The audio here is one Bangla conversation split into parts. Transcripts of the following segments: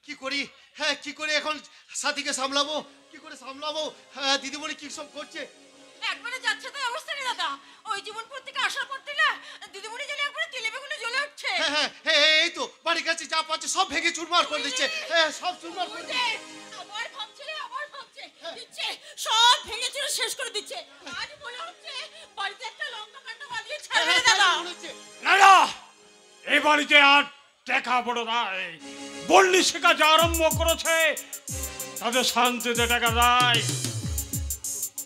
কি করি? হ্যাঁ, কি করে এখন সাথীকে সামলাবো? কি করে সামলাবো? হ্যাঁ, দিদিমণি কি সব করছে? একবারে যাচ্ছে তো অবস্থা নেই দাদা। ওই জীবন থেকে আসার পর থেকে দিদিমণি জানি একবারে তেলে বেগুনে জ্বলে উঠছে। হ্যাঁ হ্যাঁ হ্যাঁ, এই তো বাড়ির কাছে যা পাচ্ছে সব ভেঙে চুরমার করে দিচ্ছে। হ্যাঁ, সব চুরমার করে দিচ্ছে। আবার ভাবছে দিচ্ছে, সব ভেঙে চুরে শেষ করে দিচ্ছে। আজ মনে হচ্ছে বাড়িতে একটা লঙ্কা কাণ্ড বাঁধিয়ে ছাড়বে না দাদা। না না, এই বাড়িতে আর দেখা বড় নাই। বললি শেখা যা আরম্ভ করেছে তাদের শান্তিতে দেখা যায়।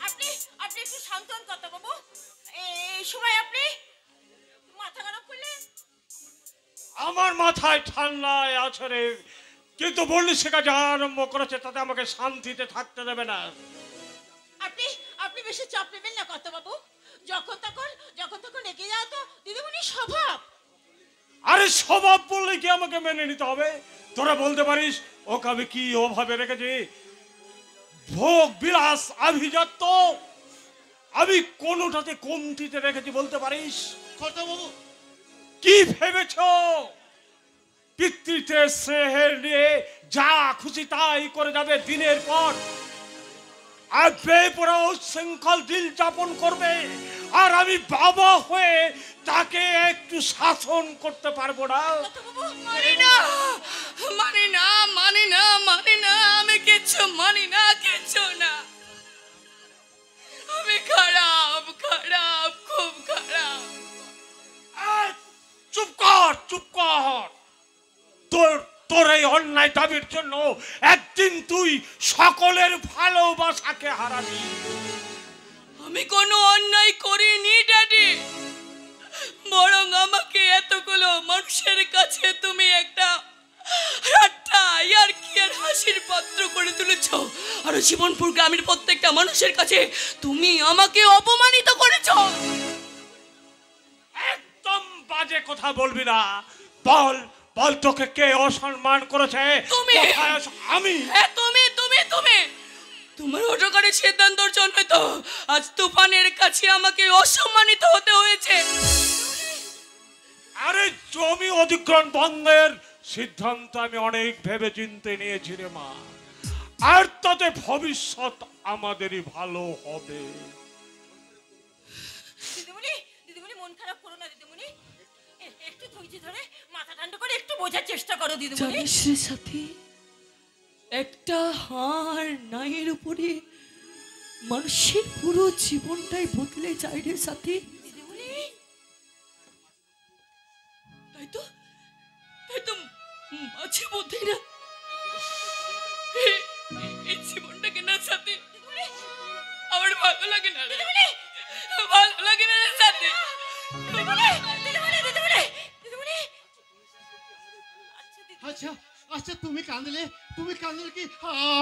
আপনি একটু শান্ত হন কথা বাবু। এই সময় আপনি মাথা খারাপ করলেন। আমার মাথায় ঠান্ডায় আছে রে, কিন্তু বললি শেখা যা আরম্ভ করেছে তাতে আমাকে শান্তিতে থাকতে দেবে না। আপনি বেশি চাপ নেবেন না কথা বাবু। যখন তখন রেগে যাও তো দিদিমণির স্বভাব। আরে স্বভাব বললে কি আমাকে মেনে নিতে হবে? তোরা বলতে পারিস ওকে আমি কি ওভাবে রেখেছি? ভোগ বিলাস আভিজাত্য আমি কোনোটাতে কমতিতে রেখেছি বলতে পারিস? বাবু কি ভেবেছ পিতৃত্বের স্নেহের নিয়ে যা খুশি তাই করে যাবে দিনের পর, আর বেপরা শৃঙ্খল দিন যাপন করবে, আর আমি বাবা হয়ে তাকে একটু শাসন করতে পারবো না? মানি না আমি কিচ্ছু মানি না, কিচ্ছু না। আমি খারাপ খুব খারাপ। চুপ কর। তোর এই অন্যায় দাবির জন্য একদিন তুই সকলের ভালোবাসাকে হারাবি। আমি কোনো অন্যায় করিনি ড্যাডি, বরং আমাকে এতগুলো মানুষের কাছে তুমি একটা হাসির পাত্র করে তুলেছ। আর জীবনপুর গ্রামের প্রত্যেকটা মানুষের কাছে তুমি আমাকে অপমানিত করেছ। একদম বাজে কথা বলবি না। বল তোকে কে অসম্মান করেছে? তুমি। আমি? তুমি তোমার অটোকারের সিদ্ধান্তর জন্য তো আজ তুফানের কাছে আমাকে অসম্মানিত হতে হয়েছে। আরে জমি অধিগ্রহণ বন্ধের সিদ্ধান্ত আমি অনেক ভেবে চিন্তে নিয়েছি রে মা, আর তাতে ভবিষ্যৎ আমাদেরই ভালো হবে। দিদিমণি মন খারাপ করো না দিদিমণি, একটু ধৈর্য ধরে মাথা ঠান্ডা করে একটু বোঝার চেষ্টা করো দিদিমণি। জানিস রে সাথী, একটা হার নাইয়ের উপরে মানুষের পুরো জীবনটাই বদলে যায় রে সাথী। দিদিমণি তাই তো মাঝে মধ্যে না এই জীবনটাকে না সাথী আমার ভালো লাগে না রে, ভালো লাগে না রে সাথী। আচ্ছা তুমি কাঁদলে কি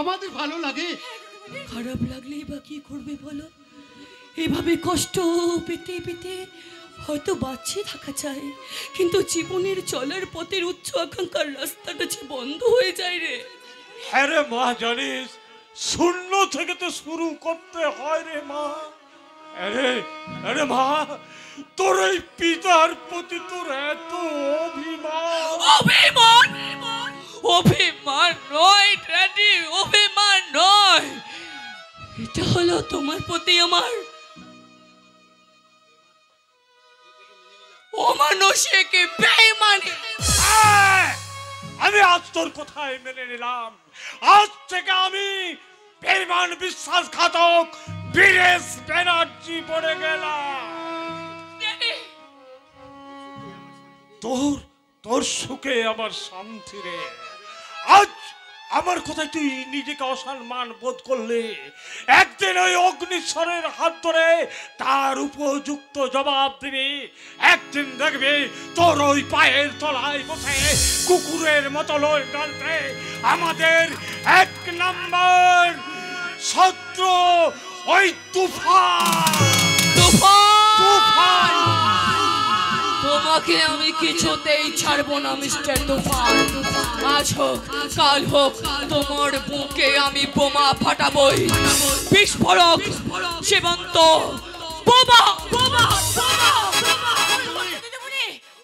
আমাদের ভালো লাগে? খারাপ লাগলেই বা কি করবে বলো? এভাবে কষ্ট পেতে পেতে হয়তো বাঁচিয়ে থাকা চাই, কিন্তু জীবনের চলার পথের উচ্চ আকাঙ্ক্ষার রাস্তাটা যে বন্ধ হয়ে যায় রে। হ্যাঁ রে মা, জানিস শূন্য থেকে তো শুরু করতে হয় রে মা। আরে মা, তোর এই পিতার প্রতি তোর এত অভিমান নয় ড্যাডি, অভিমান নয়, এটা হলো তোমার প্রতি আমার অমানসিক বেঈমানি। আমি আজ তোর কথাই মেনে নিলাম। আজ থেকে আমি বেঈমান বিশ্বাসঘাতক বীরেশ ব্যানার্জি বনে গেলাম। তোর সুখে আমার শান্তি রে। আজ আমার কথায় তুই নিজেকে অসম্মান বোধ করলে, একদিন ওই অগ্নিশ্বরের হাত ধরে তার উপযুক্ত জবাব দিবি। একদিন দেখবি তোর ওই পায়ের তলায় বসে কুকুরের মতো লয় টানতে আমাদের 1 নম্বর শত্রু ওই তুফান। তোমাকে আমি কিছুতেই ছাড়বো না মিস্টার তুফান। আজ হোক কাল হোক তোমার বুকে আমি বোমা ফাটাবই। বিস্ফোরক সীমান্ত বোমা।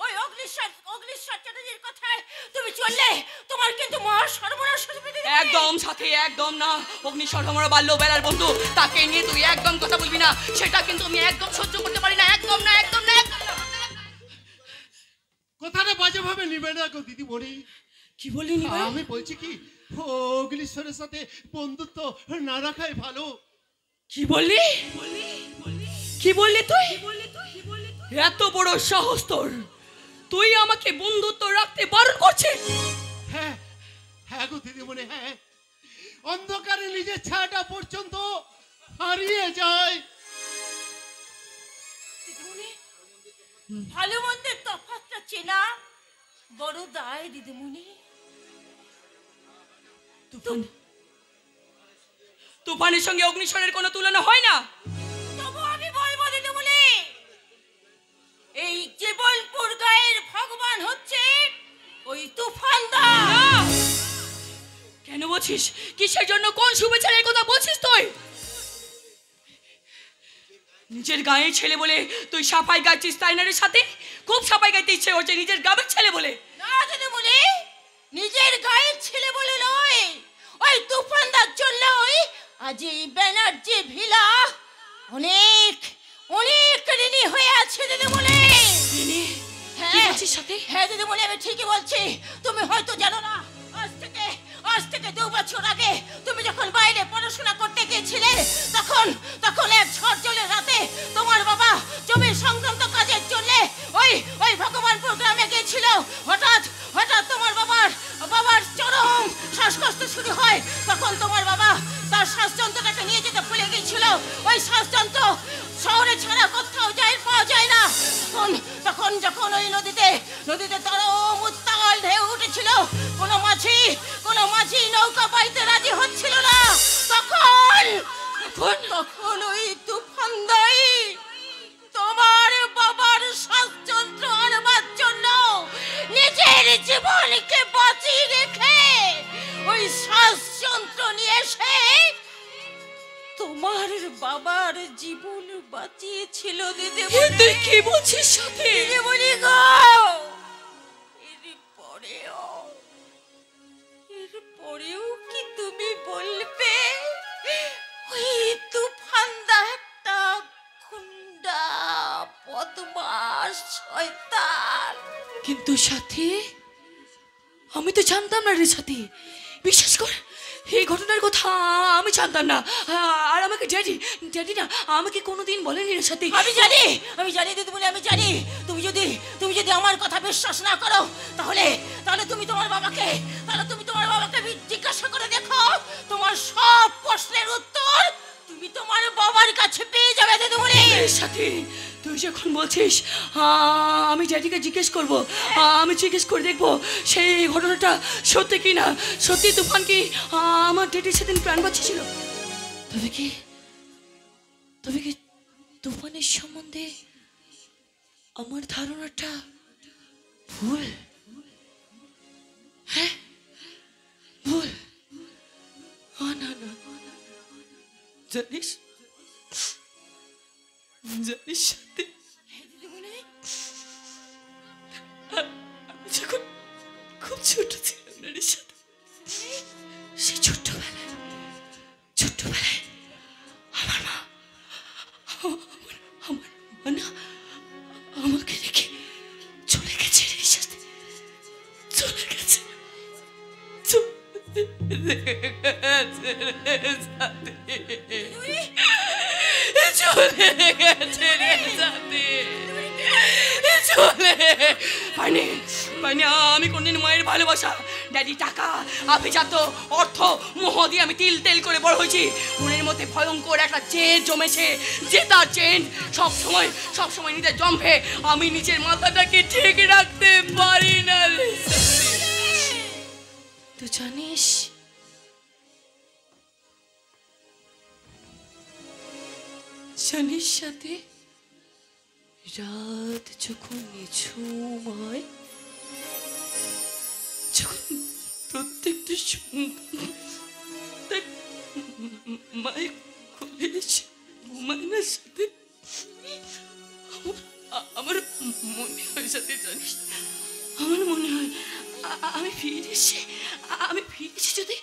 ওই অগ্নিশ্বর চ্যাটার্জির কথায় তুমি চললে তোমার তোমার কিন্তু মা সর্বনাশ করে দিদি। একদম সাথে একদম না। অগ্নিস্বর আমার বাল্য বেলার বন্ধু, তাকে নিয়ে তুই একদম কথা বলবি না। সেটা কিন্তু আমি একদম সহ্য করতে পারি না। একদম না, একদম না, একদম না। কথাটা বাজে ভাবে নিবে না গো দিদিমণি। কি বলিনি আমি বলছি কি, অগ্নিশ্বরের সাথে বন্ধুত্ব না রাখাই ভালো। কি বললি? কি বললি তুই? এত বড় সাহস তোর! তুই আমাকে বন্ধুত্ব রাখতে বারণ করছিস? হ্যাঁ হ্যাঁ গো দিদিমণি, হ্যাঁ। অন্ধকারে নিজের ছায়াটা পর্যন্ত হারিয়ে যায়। দিদিমণি, ভালো মন্দের তফাৎটা চেনা বড় দায় দিদিমণি। তুফানের সঙ্গে অগ্নিস্বরের কোনো তুলনা হয় না। তবু আমি বলবো দিদিমণি, এই জীবনপুর গায়ের ভগবান হচ্ছে ওই তুফানদা। কেন বলছিস? কিসের জন্য, কোন শুভেচ্ছার কথা বলছিস তুই? নিজের গায়ের ছেলে বলে তুই সাফাই গাইছিস তাইনারের সাথে? খুব সাফাই গাইতে ইচ্ছে হচ্ছে নিজের গ্রামের ছেলে বলে। না দিদিমণি, নিজের গায়ের ছেলে বলে নয়, ওই তুফানদার জন্যই আজ এই ব্যানার্জি ভিলা অনেক অনেক ঋণী হয়ে আছে দিদিমণি। রিনি, কি হ্যাঁ বলছিস সাথে? হ্যাঁ দিদিমণি, আমি ঠিকই বলছি। তুমি হয়তো জানো না, আজ থেকে 2 বছর আগে তুমি যখন বাইরে পড়াশোনা করতে গিয়েছিলে, তখন তখন এক ঝড় জলের রাতে তোমার বাবা জমির সংক্রান্ত কাজের জন্য ওই ভগবানপুর গ্রামে গিয়েছিল। হঠাৎ হঠাৎ তোমার বাবার চরম শ্বাসকষ্ট শুরু হয়। তখন তোমার বাবা তার শ্বাসযন্ত্রটাকে নিয়ে যেতে ভুলে গিয়েছিল। ওই শ্বাসযন্ত্র শহরে ছাড়া কোথাও পাওয়া যায় না। তখন যখন ওই নদীতে চরম উত্তাল ঢেউ উঠেছিল, কোনো মাঝি নৌকা বাইতে রাজি হচ্ছিল না। তখন ওই তুফানদাই তোমার বাবার শ্বাসযন্ত্র আনবার জন্য নিজের জীবনকে বাঁচিয়ে রেখে ওই শ্বাসযন্ত্র নিয়ে এসে তোমার বাবার জীবন বাঁচিয়েছিল দিদিমণি। তুই কি বলছিস সাথে? দিদিমণি গো, এরপরেও কি তুমি বলবে ওই তুফানদা একটা গুন্ডা বদমাশ শয়তান? কিন্তু সাথী, আমি তো জানতাম না রে সাথী। বিশ্বাস কর, এই ঘটনার কথা আমি জানতাম না। আর আমাকে ড্যাডি না আমাকে কোনোদিন বলেনি রে সাথী। আমি জানি দিদিমণি, আমি জানি। তুমি যদি আমার কথা বিশ্বাস না করো, তাহলে তুমি তোমার বাবাকে জিজ্ঞাসা করে দেখো। তোমার সব প্রশ্নের উত্তর তুমি তোমার বাবার কাছে পেয়ে যাবে দিদিমণি। সাথী, তুই যখন বলছিস আমি ড্যাডিকে জিজ্ঞেস করব, আমি জিজ্ঞেস করে দেখবো সেই ঘটনাটা সত্যি কি না। সত্যি তুফান কি আমার ড্যাডির সেদিন প্রাণ বাঁচিয়েছিল? তবে কি তুফানের সম্বন্ধে আমার ধারণাটা ভুল? হ্যাঁ, ভুল। না, জানিস সাথে, আমি যখন খুব ছোট ছিলাম না রে সাথে, সেই ছোট্টবেলায় আমার মা না আমাকে রেখে চলে গেছে রে সাথে। চলে গেছে আমি কোনদিন মায়ের ভালোবাসা, ড্যাডি টাকা, আভিজাত অর্থ, মোহ দিয়ে আমি তিল করে বড় হয়েছি। মনের মধ্যে ভয়ঙ্কর একটা চেন জমেছে, জেতার চেন। সবসময় নিজের জম্ভে আমি নিজের মাথাটাকে ঠিক রাখতে পারি না। তুই জানিস সাথে, রাত যখন নিঝুম হয়, যখন প্রত্যেকটা সন্তান তার মায়ের কোলে এসে ঘুমায় না সাথে, আমার মনে হয় সাথে, জানিস আমার মনে হয় আমি ফিরে এসে আমি ফিরেছি যদি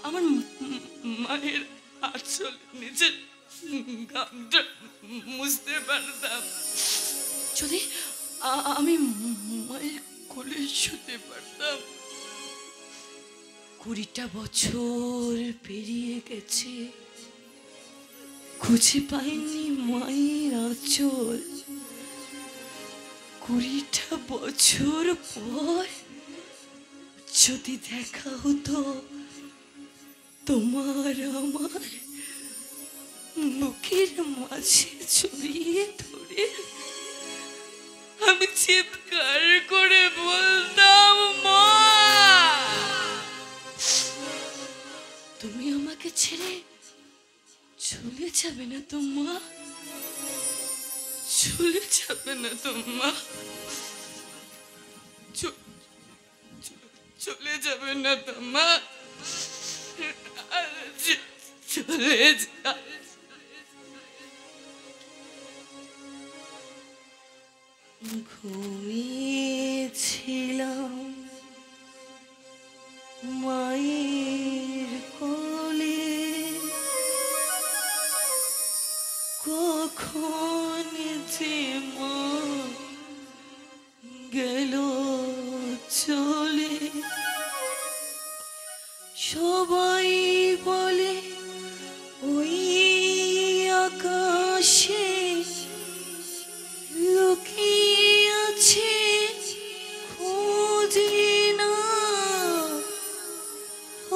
আমার মায়ের আঁচল নিজের গামটা মুছতে পারতাম, যদি আমি মায়ের কোলে শুতে পারতাম। 20টা বছর পেরিয়ে গেছে, খুঁজে পাইনি মায়ের আঁচল। 20টা বছর পর যদি দেখা হতো তোমার আমার বুকের মাঝে জড়িয়ে ধরে আমি চিৎকার করে বলতাম, মা তুমি আমাকে ছেড়ে চলে যাবে না তো মা, চলে যাবে না তো মা, চলে যাবে না তো মা, চলে যা। ঘুমিয়েছিলাম মায়ের কোলে, কখন যে মা গেল চলে। সবাই বলে ওই আকাশে লুকিয়ে আছে, খোঁজে না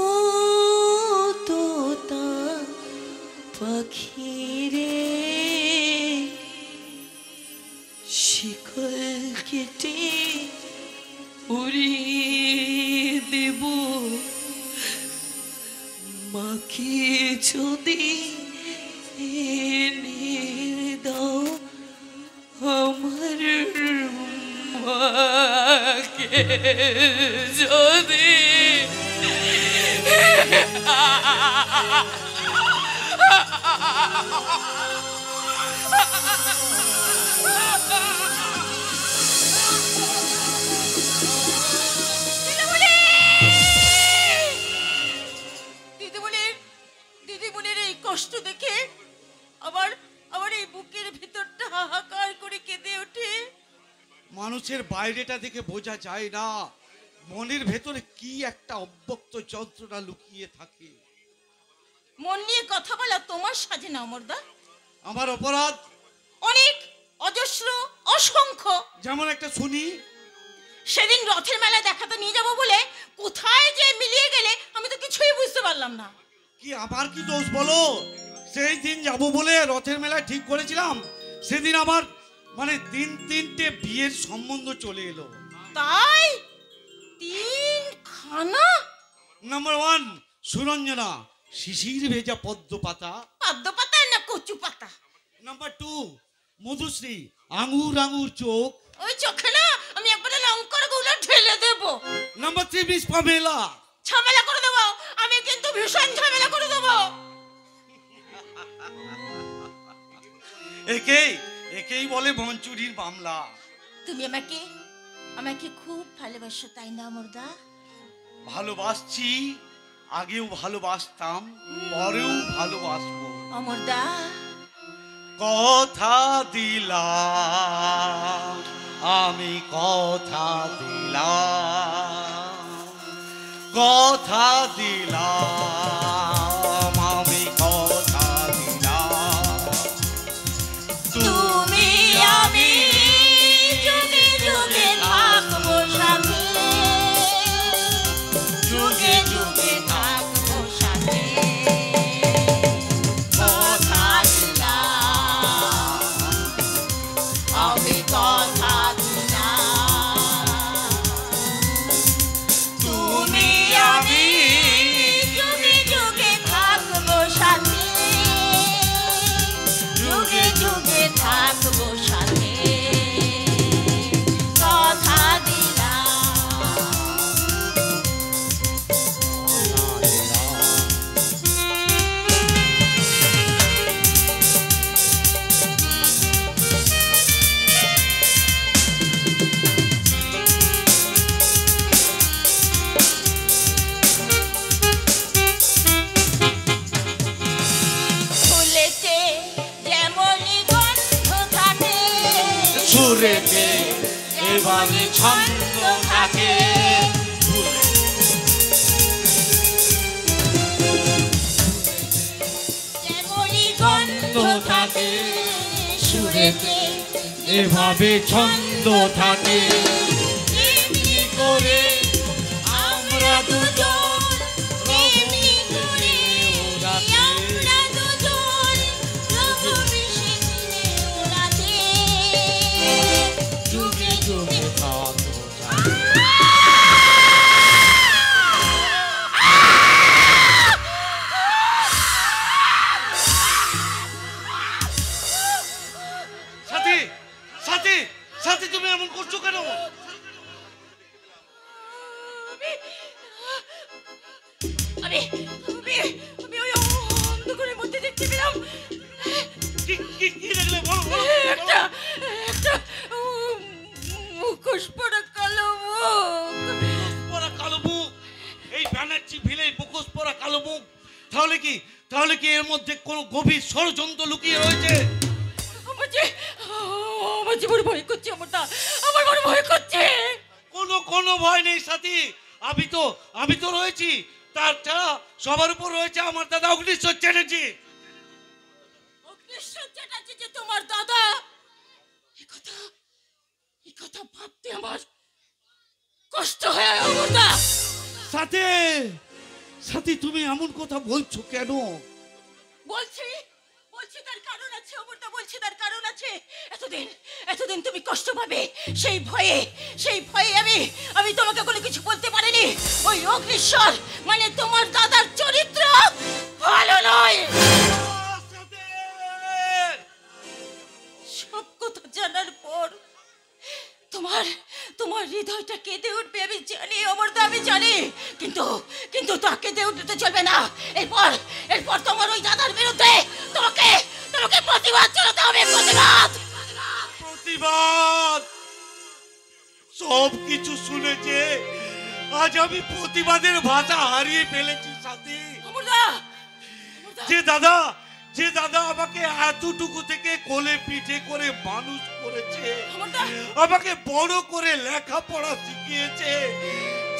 ও তোতা পাখি রে। শিকল কেটে উড়িয়ে দেব মাকে যদি এনে দাও, আমার মাকে যদি দিদিমণির এই কষ্ট দেখে আবার এই বুকের ভিতরটা হাহাকার করে কেঁদে ওঠে। মানুষের বাইরেটা দেখে বোঝা যায় না মনের ভেতরে কি একটা অব্যক্ত যন্ত্রণা লুকিয়ে থাকে। মন নিয়ে কথা বলা তোমার সাজে না অমরদা। আমার অপরাধ অনেক, অজস্র, অসংখ্য। যেমন একটা শুনি। সেদিন রথের মেলায় দেখাতে নিয়ে যাবো বলে কোথায় যে মিলিয়ে গেলে আমি তো কিছুই বুঝতে পারলাম না। কি আমার কি দোষ বলো? সেই দিন যাবো বলে রথের মেলায় ঠিক করেছিলাম, সেদিন আমার মানে 3টে বিয়ের সম্বন্ধ চলে এলো। তাই 3খানা? নাম্বার 1 সুরঞ্জনা, শিশির ভেজা পদ্ম পাতা। পদ্ম পাতা না কচু পাতা? নাম্বার 2 মধুশ্রী, আঙুর আঙুর চোখ। ওই চোখে না আমি একবারে লঙ্কার গুলো ঢেলে দেবো। Number 3 miss Pamela. ঝামেলা করে দেবো, আমি কিন্তু ভীষণ ঝামেলা করে দেবো। একেই বলে মঞ্চুরির মামলা। তুমি আমাকে খুব ভালোবাসো তাই না অমরদা? ভালোবাসছি, আগেও ভালোবাসতাম, পরেও ভালোবাসবো অমরদা। কথা দিলাম, আমি কথা দিলাম, কথা দিলাম, আমি কথা দিলাম। তুমি আমি যুগে যুগে থাকবো সাথে, যুগে যুগে থাকবো সাথে। কথা দিলাম, আমি কথা দিলাম। তুমি আমি যুগে যুগে সুরেতে এভাবে ছন্দ থাকে। যেমনই গন্ধ থাকে সুরেতে এভাবে ছন্দ থাকে। এমনি করে আমরা দুজন, এমনি করে আমরা দুজন রব মিশিয়ে ওড়াতে যুগে যুগে সাথী সাথী সাথী তুমি এমন করছো কেন? আমি আমি আমি ওই অন্ধকারের মধ্যে দেখতে পেলাম কি কি কি দেখলে বলো বলো একটা একটা মুখোশ পরা কালো মুখ। পরা কালো মুখ, এই ব্যানার্জি ভিলের মুখোশ পরা কালো মুখ। তাহলে কি এর মধ্যে কোনো গভীর ষড়যন্ত্র লুকিয়ে রয়েছে? আমার যে বড় ভয় করছে, আমার বড় ভয় করছে। কোনো ভয় নেই সাথী, আমি তো রয়েছি। তার ছাড়া সবার উপর রয়েছে আমার দাদা অগ্নিশ্বর চ্যাটার্জি। অগ্নিশ্বর চ্যাটার্জি যে তোমার দাদা, এই কথা ভাবতে আমার কষ্ট হয় অমরদা। সাথী তুমি এমন কথা বলছো কেন? বলছি তার কারণ আছে অমরদা, বলছি তার কারণ আছে। এতদিন তুমি কষ্ট পাবে সেই ভয়ে আমি তোমাকে কোনো কিছু বলতে পারিনি। ওই অগ্নিশ্বর মানে তোমার দাদার চরিত্র ভালো নয়। সব কথা জানার পর তোমার হৃদয়টা কেঁদে উঠবে আমি জানি অমরদা, আমি জানি। কিন্তু তা কেঁদে উঠতে চলবে না। এরপর তোমার ওই দাদার বিরুদ্ধে তোমাকে প্রতিবাদ চালাতে হবে। প্রতিবাদ সব কিছু শুনেছে, আজ আমি প্রতিবাদের ভাষা হারিয়ে ফেলেছি সাথী। অমরদা, যে দাদা আমাকে এতটুকু থেকে কোলে পিঠে করে মানুষ করেছে, আমাকে বড় করে লেখাপড়া শিখিয়েছে,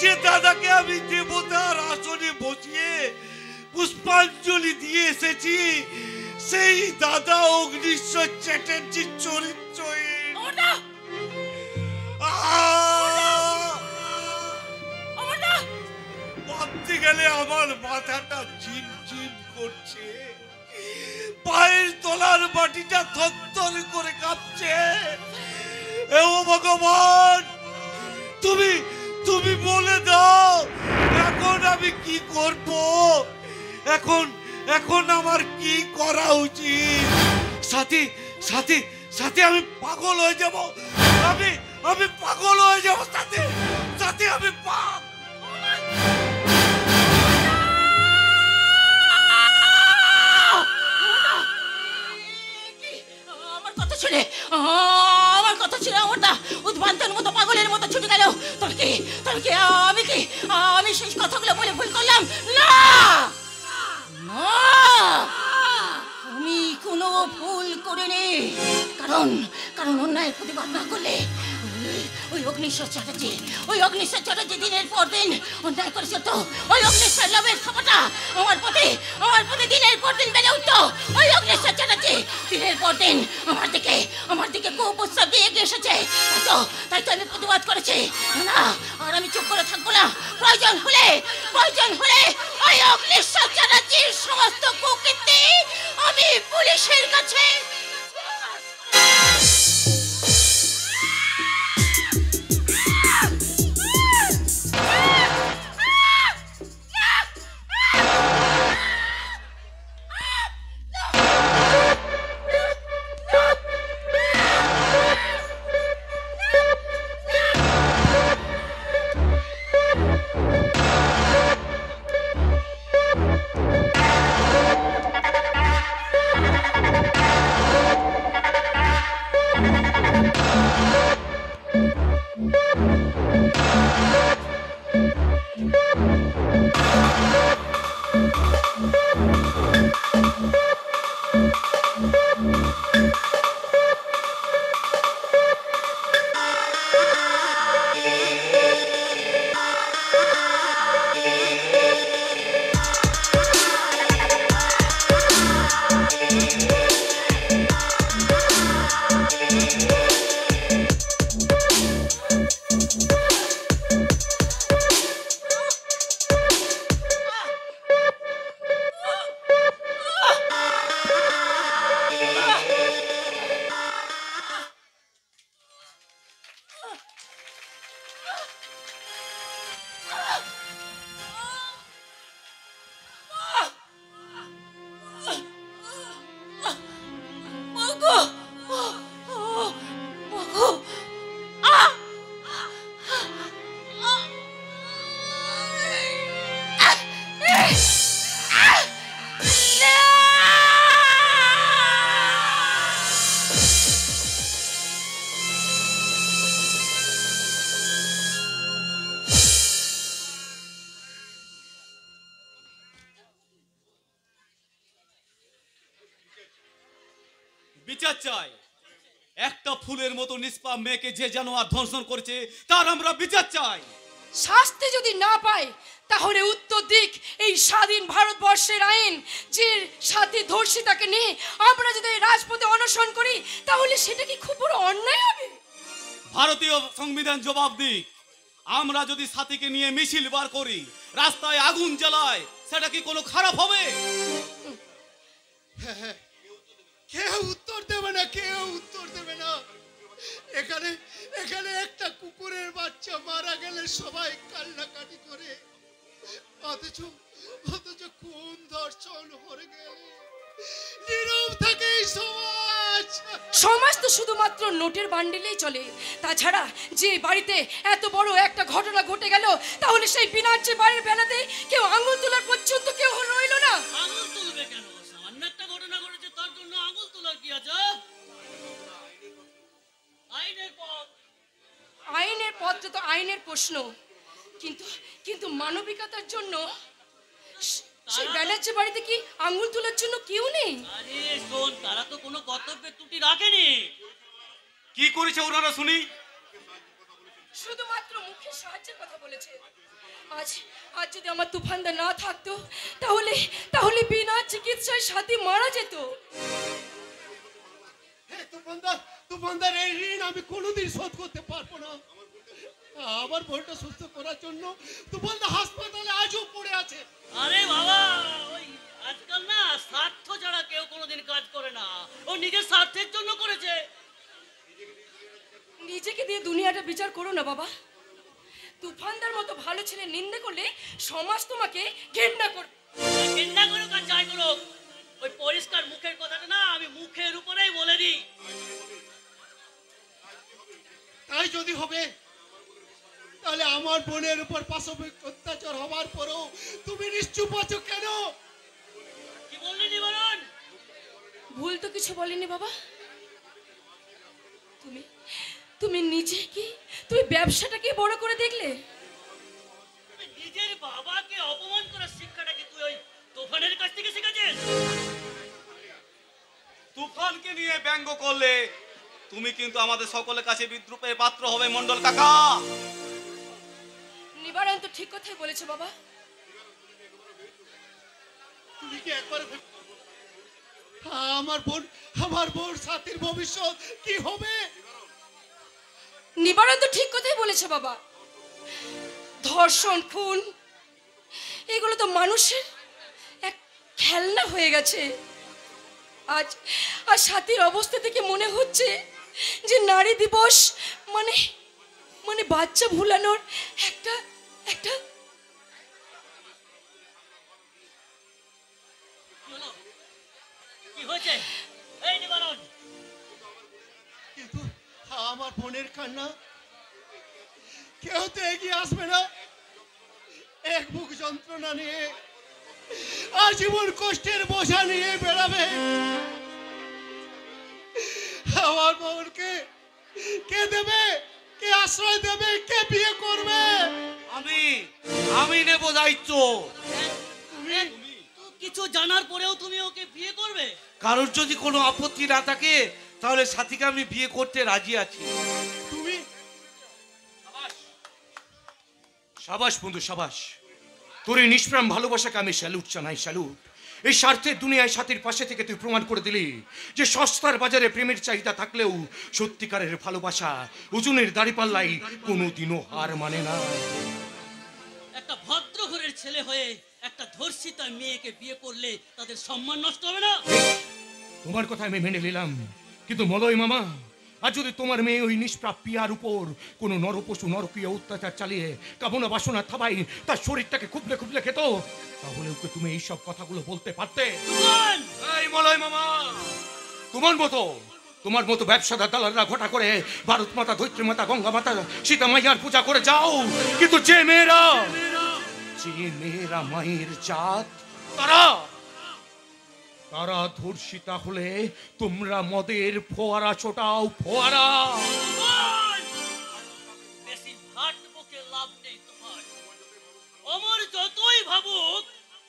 যে দাদাকে আমি দেবতার আসনে বসিয়ে পুষ্পাঞ্জলি দিয়ে এসেছি, সেই দাদা অগ্নিশ্বর চ্যাটার্জির চরিত্রহীন। ভাবতে গেলে আমার মাথাটা ঝিমঝিম করছে, পায়ের তলার মাটিটা থরথর করে কাঁপছে। ও ভগবান, তুমি বলে দাও এখন আমি কি করব? এখন আমার কি করা উচিত? সাথী আমি পাগল হয়ে যাব, আমি পাগল হয়ে যাব সাথী আমি আমার কথা ছিল অমরদা উদ্ভ্রান্তের মতো পাগলের মতো ছুটে গেল। আমি সেই কথাগুলো বলে ভুল করলাম না। আমি কোনো ভুল করিনি, কারণ অন্যায়ের প্রতিবাদ না করলে ওই অগ্নিশ্বর চ্যাটার্জি দিনের পর দিন অন্যায় করেছে। তো ওই অগ্নিশ্বর লাভের ছাপাটা আমার প্রতি দিনের পর দিন বেড়ে উঠতো। ওই অগ্নিশ্বর চ্যাটার্জি দিনের পর দিন আমার দিকে কুপ্রস্তাব দিয়ে এগিয়ে এসেছে। তাই তো আমি প্রতিবাদ করেছি না, আর আমি চুপ করে থাকবো না। প্রয়োজন হলে ওই অগ্নিশ্বর চ্যাটার্জির সমস্ত কুকীর্তি আমি পুলিশের কাছে বিচার চাই। একটা ফুলের মতো নিষ্পাপ মেয়েকে যে জানোয়ার ধর্ষণ করেছে তার আমরা বিচার চাই। শাস্তি যদি না পায় তাহলে উত্তর দিক এই স্বাধীন ভারতবর্ষের আইন, যে সাথী ধর্ষিতাকে নিয়ে আমরা যদি এই রাজপথে অনশন করি তাহলে সেটা কি খুব বড় অন্যায় হবে? ভারতীয় সংবিধান জবাব দিক। আমরা যদি সাথীকে নিয়ে মিছিল বার করি, রাস্তায় আগুন জ্বালায়, সেটা কি কোনো খারাপ হবে? কেউ উত্তর দেবে না, কেউ উত্তর দেবে না। এখানে এখানে একটা কুকুরের বাচ্চা মারা গেলে সবাই কান্নাকাটি করে, অথচ অথচ কোন ধর্ষণ হয়ে গেলে নীরব থাকে এই সমাজ। সমাজ তো শুধুমাত্র নোটের বান্ডিলেই চলে। তাছাড়া যে বাড়িতে এত বড় একটা ঘটনা ঘটে গেল, তাহলে সেই বিনার্য বাড়ির বেলাতে কেউ আঙুল তোলার পর্যন্ত কেউ রইল না। আঙুল তুলবে কেন? সামান্য একটা ঘটনা ঘটেছে, তার জন্য আঙুল তোলার কি আছে? আইনের পথ, আইনের পথটা তো আইনের প্রশ্ন, কিন্তু কিন্তু মানবিকতার জন্য সেই ব্যানার্জি বাড়িতে কি আঙুল তোলার জন্য কেউ নেই? আরে শোন, তারা তো কোনো কর্তব্যের ত্রুটি রাখেনি। কি করেছে ওনারা শুনি? শুধুমাত্র মুখের সাহায্যের কথা বলেছে। আজ আজ যদি আমার তুফানদা না থাকতো তাহলে তাহলে বিনা চিকিৎসায় সাথী মারা যেত। তুফানদার এই ঋণ আমি কোনোদিন শোধ করতে পারবো না। আমার বোনটা সুস্থ করার জন্য তুফানদা হাসপাতালে আজও পড়ে আছে। আরে বাবা, ওই আজকাল না স্বার্থ ছাড়া কেউ কোনোদিন কাজ করে না। ও নিজের স্বার্থের জন্য করেছে। নিজেকে দিয়ে দুনিয়াটা বিচার করো না বাবা। তুফানদার মতো ভালো ছেলে নিন্দে করলে সমাজ তোমাকে ঘৃণা করবে। ঘৃণা করুক আর যাই করুক, ওই পরিষ্কার মুখের কথাটা না আমি মুখের উপরেই বলে দিই। তাই যদি হবে, তাহলে আমার বোনের উপর পাশবিক অত্যাচার হওয়ার পরও তুমি নিশ্চুপ আছো কেন? কি বললি নিবারণ? ভুল তো কিছু বলিনি বাবা। তুমি তুমি নিজে কি তুমি ব্যবসাটাকে বড় করে দেখলে? নিজের বাবাকে অপমান করার শিক্ষাটা কি তুই ওই তুফানের কাছ থেকে শিখেছিস? তুফানকে নিয়ে ব্যঙ্গ করলে তুমি কিন্তু আমাদের সকলের কাছে বিদ্রুপের পাত্র হবে মন্ডল কাকা। নিবারণ তো ঠিক কথাই বলেছে বাবা। তুমি কি একবার আমার বোন সাথীর ভবিষ্যৎ কি হবে? নিবারণ তো ঠিক কথাই বলেছে বাবা। ধর্ষণ, খুন, এগুলো তো মানুষের এক খেলনা হয়ে গেছে। আজ আর সাথীর অবস্থা থেকে মনে হচ্ছে যে নারী দিবস মানে মানে বাচ্চা ভুলানোর একটা একটা কি হয়েছে এই নিবারণ? কিন্তু আমার বোনের কান্না কেউ তো এগিয়ে আসবে না। এক বুক যন্ত্রণা নিয়ে আজীবন কষ্টের বোঝা নিয়ে বেড়াবে। আমার বোনকে কে দেবে, কে আশ্রয় দেবে, কে বিয়ে করবে? আমি নেব দায়িত্ব। কিছু জানার পরেও তুমি ওকে বিয়ে করবে? কারোর যদি কোনো আপত্তি না থাকে তাহলে সাথীকে আমি বিয়ে করতে রাজি আছি। তুমি সাবাস বন্ধু, সাবাস। তোর এই নিষ্প্রাণ ভালোবাসাকে আমি স্যালুট জানাই, স্যালুট। এই স্বার্থের দুনিয়ায় সাথীর পাশে থেকে তুই প্রমাণ করে দিলি যে সস্তার বাজারে প্রেমের চাহিদা থাকলেও সত্যিকারের ভালোবাসা ওজনের দাঁড়িপাল্লাই কোনোদিনও হার মানে না। একটা ভদ্র ঘরের ছেলে হয়ে একটা ধর্ষিতা মেয়েকে বিয়ে করলে তাদের সম্মান নষ্ট হবে না? তোমার কথা আমি মেনে নিলাম, কিন্তু মলয় মামা, আর যদি তোমার মেয়ে ওই নিষ্প্রাপ পিয়ার উপর কোনো নরপশু নরকীয় অত্যাচার চালিয়ে কামনা বাসনা থাবাই তার শরীরটাকে খুবলে খুবলে খেত, তাহলে ওকে তুমি এইসব কথাগুলো বলতে পারতে? এই মলয় মামা, তোমার মতো ব্যবসাদার দালালরা ঘটা করে ভারত মাতা, ধৈত্রী মাতা, গঙ্গা মাতা, সীতা মাইয়ার পূজা করে যাও, কিন্তু যে মেয়েরা মায়ের জাত তারা ধর্ষিতা হলে তোমরা মদের ফোয়ারা ছোটাও, ফোয়ারা। বেশি ভাট বকে লাভ নেই তোমার। অমর যতই ভাবুক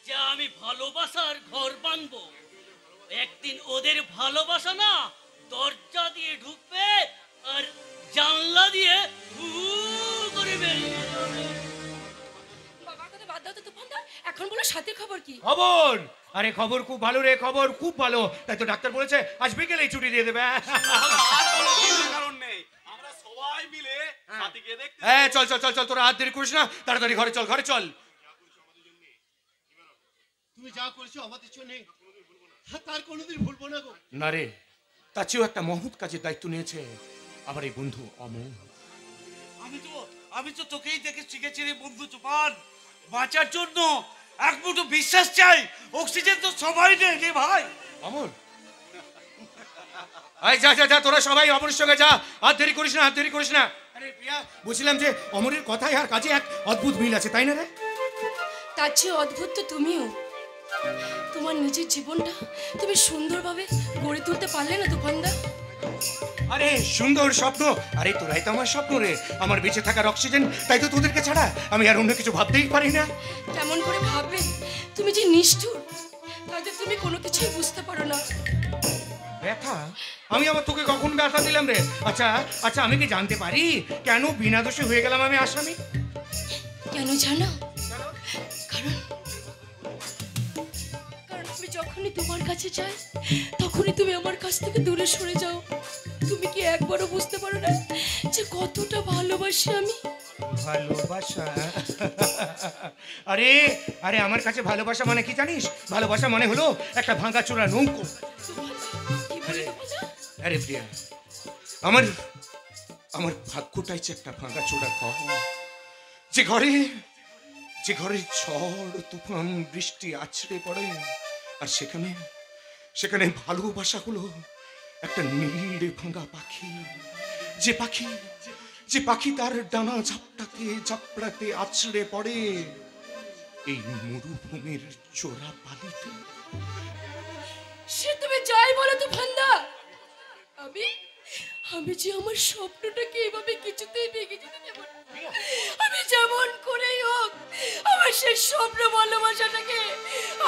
যে আমি ভালোবাসার ঘর বাঁধবো, একদিন ওদের ভালোবাসা না দরজা দিয়ে ঢুকবে আর জানলা দিয়ে হু করে বেরিয়ে যাবে। বাবার কথা বাদ দাও তো তুফানদা, এখন বলো সাথের খবর কি? খবর? আরে খবর খুব ভালো রে, খবর খুব ভালো। তাই তো ডাক্তার বলেছে আজ বিকেলেই ছুটি দিয়ে দেবে। আর কোনো চিন্তার কারণ নেই, আমরা সবাই মিলে সাথীকে দেখতে হ্যাঁ চল চল চল চল, তোরা হাত দেরি করিস না, তাড়াতাড়ি ঘরে চল, ঘরে চল। তুমি যা করেছো আমাদের জন্য তার কোনোদিন ভুলবো না গো। না রে, তার চেয়েও একটা মহৎ কাজের দায়িত্ব নিয়েছে আমার এই বন্ধু অমল। আমি তো তোকেই দেখে শিখেছি রে বন্ধু তুফান, বাঁচার জন্য এক মুঠো বিশ্বাস চাই, অক্সিজেন তো সবাই নেই রে ভাই। অমল, আয় যা যা যা, তোরা সবাই অমরের সঙ্গে যা, হাত দেরি করিস না, হাত দেরি করিস না। আরে প্রিয়া, বলছিলাম যে অমরের কথায় আর কাজে এক অদ্ভুত মিল আছে, তাই না রে? তার চেয়ে অদ্ভুত তো তুমিও। তোমার নিজের জীবনটা তুমি সুন্দরভাবে গড়ে তুলতে পারলে না তুফানদা? আরে সুন্দর স্বপ্ন, আরে তোরাই তো আমার স্বপ্ন রে, আমার বেঁচে থাকার অক্সিজেন, তাই তো তোদেরকে ছাড়া আমি আর অন্য কিছু ভাবতেই পারি না। কেমন করে ভাববে? তুমি যে নিষ্ঠুর, তাতে তুমি কোনো কিছুই বুঝতে পারো না। ব্যথা? আমি আবার তোকে কখন ব্যথা দিলাম রে? আচ্ছা আচ্ছা, আমি কি জানতে পারি কেন বিনা দোষে হয়ে গেলাম আমি আসামি? কেন জানো? কারণ আমি যখনই তোমার কাছে যাই তখনই তুমি আমার কাছ থেকে দূরে সরে যাও। তুমি কি একবারও বুঝতে পারো না যে কতটা ভালোবাসি আমি? ভালোবাসা? আরে আরে, আমার কাছে ভালোবাসা মানে কি জানিস? ভালোবাসা মানে হলো একটা ভাঙা চোরা নৌকো। কি বলে তোমার? আরে প্রিয়া, আমার আমার ভাগ্যটাই যে একটা ভাঙা চোরা ঘর, যে ঘরে ঝড় তুফান বৃষ্টি আছড়ে পড়ে, আর সেখানে সেখানে ভালোবাসা হলো একটা নীড়ে ভাঙা পাখি, যে পাখি তার ডানা ঝাপটাতে আছড়ে পড়ে এই মরুভূমির চোরা বালিতে। সে তুমি যাই বলো তুফানদা, আমি যে আমার স্বপ্নটাকে এভাবে কিছুতেই ভেঙে যেতে দেব না। আমি যেমন করেই হোক আমার সেই স্বপ্ন ভালোবাসাটাকে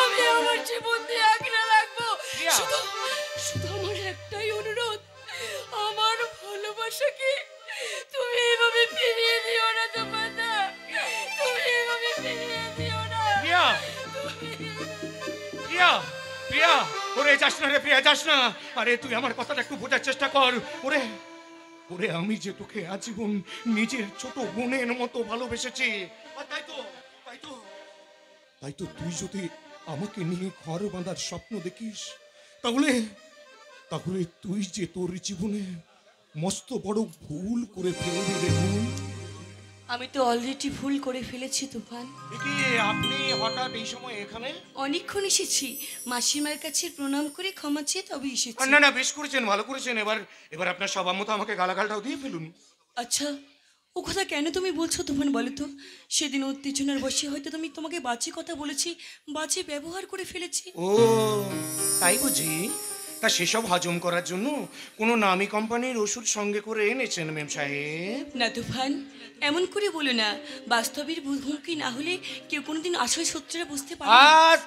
আমি আমার জীবন দিয়ে আঁকড়ে রাখবো। শুধু আমার একটাই অনুরোধ, আমার ভালোবাসাকে তুমি এভাবে ফিরিয়ে দিও না তুফানদা, তুমি এভাবে ফিরিয়ে দিও না। প্রিয়া, প্রিয়া, ওরে যাস না রে প্রিয়া, যাস না। আরে তুই আমার কথাটা একটু বোঝার চেষ্টা কর। ওরে আমি যে তোকে আজীবন নিজের ছোট বোনের মতো ভালোবেসেছি, আর তাই তো তুই যদি আমাকে নিয়ে ঘর বাঁধার স্বপ্ন দেখিস, তাহলে তুই যে তোর জীবনে মস্ত বড় ভুল করে ফেলবি রে বোন। আমি তো অলরেডি ভুল করে ফেলেছি তুফান। কি আপনি হঠাৎ এই সময় এখানে? অনেকক্ষণ এসেছি, মাসিমার কাছে প্রণাম করে ক্ষমা চেয়ে তবে এসেছি। না না, বেশ করেছেন, ভালো করেছেন। এবার আপনার সবার মতো আমাকে গালাগালটাও দিয়ে ফেলুন। আচ্ছা, ও কথা কেন তুমি বলছো তুফান বলো তো? সেদিন উত্তেজনার বসে হয়তো তুমি তোমাকে বাজে কথা বলেছি, বাজে ব্যবহার করে ফেলেছি। ও তাই বুঝি? তা সেসব হজম করার জন্য কোনো নামি কোম্পানির ওষুধ সঙ্গে করে এনেছেন মেম সাহেব? না তুফান, এমন করে বলো না। বাস্তবের মুখোমুখি না হলে কেউ কোনোদিন আসল সত্যটা বুঝতে পারে না।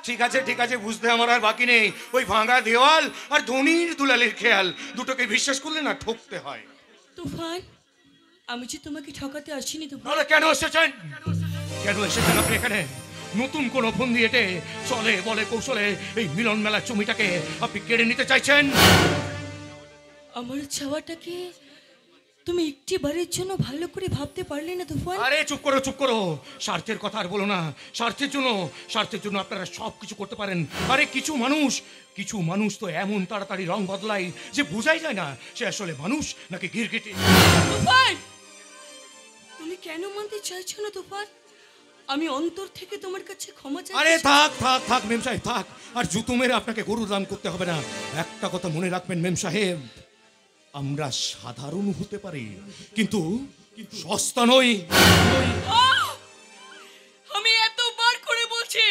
ঠিক আছে, বুঝতে আমার আর বাকি নেই। ওই ভাঙা দেওয়াল আর ধনির দুলালের খেয়াল দুটোকে বিশ্বাস করলে না ঠকতে হয়। তুফান, আমি যে তোমাকে ঠকাতে আসিনি তুফান। কেন এসেছেন আপনি এখানে? নতুন কোন ফন্দি এটে চলে বলে কৌশলে এই মিলন মেলার জমিটাকে আপনি কেড়ে নিতে চাইছেন? আমার চাওয়াটাকে তুমি একটি বারের জন্য ভালো করে ভাবতে পারলে না তুফান? আরে চুপ করো। স্বার্থের কথা আর বলো না। স্বার্থের জন্য আপনারা সব কিছু করতে পারেন। আরে কিছু মানুষ তো এমন তাড়াতাড়ি রং বদলায় যে বোঝাই যায় না সে আসলে মানুষ নাকি গিরগিটি। তুফান, তুমি কেন মানতে চাইছো না তুফান? আমি অন্তর থেকে তোমার কাছে ক্ষমা চাই। আরে থাক মেম সাহেব, থাক। আর জুতো মেরে আপনাকে গরুর দাম করতে হবে না। একটা কথা মনে রাখবেন মেম সাহেব, আমরা সাধারণ হতে পারি কিন্তু সস্তা নই। আমি এতবার করে বলছি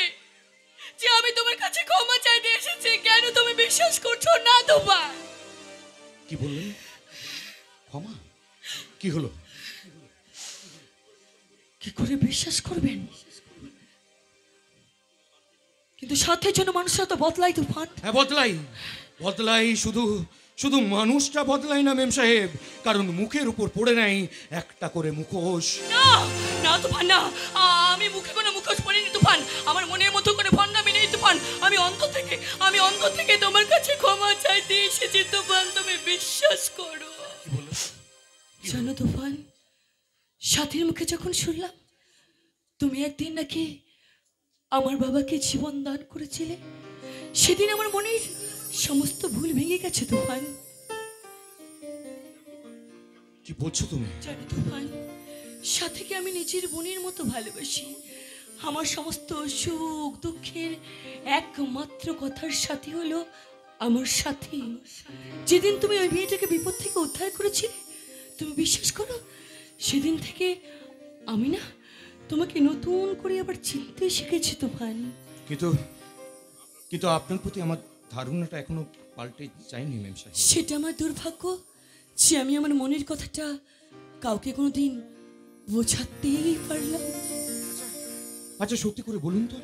যে আমি তোমার কাছে ক্ষমা চাইতে এসেছি, কেন তুমি বিশ্বাস করছো না তুফান? কি বললেন? ক্ষমা? কি হলো? কি করে বিশ্বাস করবেন? কিন্তু সাথে জন্য মানুষরা তো বদলাই তুফান। হ্যাঁ বদলাই, শুধু শুধু মানুষটা বদলায় না মেম সাহেব, কারণ মুখের উপর পড়ে নাই একটা করে মুখোশ। না না তুফান না, আমি মুখে কোনো মুখোশ পরিনি তুফান। আমার মনের মতো করে ভণ্ডামি নেই তুফান। আমি অন্তর থেকে তোমার কাছে ক্ষমা চাইতে এসেছি তুফান, তুমি বিশ্বাস করো। জানো তুফান, সাথীর মুখে যখন শুনলাম তুমি একদিন নাকি আমার বাবাকে জীবন দান করেছিলে, সেদিন আমার মনের সমস্ত ভুল ভেঙে গেছে তুফান। কি বলছো তুমি? জানো তুফান, সাথীকে আমি নিজের বোনের মতো ভালোবাসি। আমার সমস্ত সুখ দুঃখের একমাত্র কথার সাথী হলো আমার সাথী। যেদিন তুমি ওই মেয়েটাকে বিপদ থেকে উদ্ধার করেছিলে, তুমি বিশ্বাস করো, সেদিন থেকে আমি না তোমাকে নতুন করে আবার চিনতে শিখেছি তুফান। কিন্তু আপনার প্রতি আমার ধারণাটা এখনো পাল্টে যায়নি মেম সাহেব। সেটা আমার দুর্ভাগ্য যে আমি আমার মনের কথাটা কাউকে কোনোদিন বোঝাতেই পারলাম। আচ্ছা সত্যি করে বলুন তো,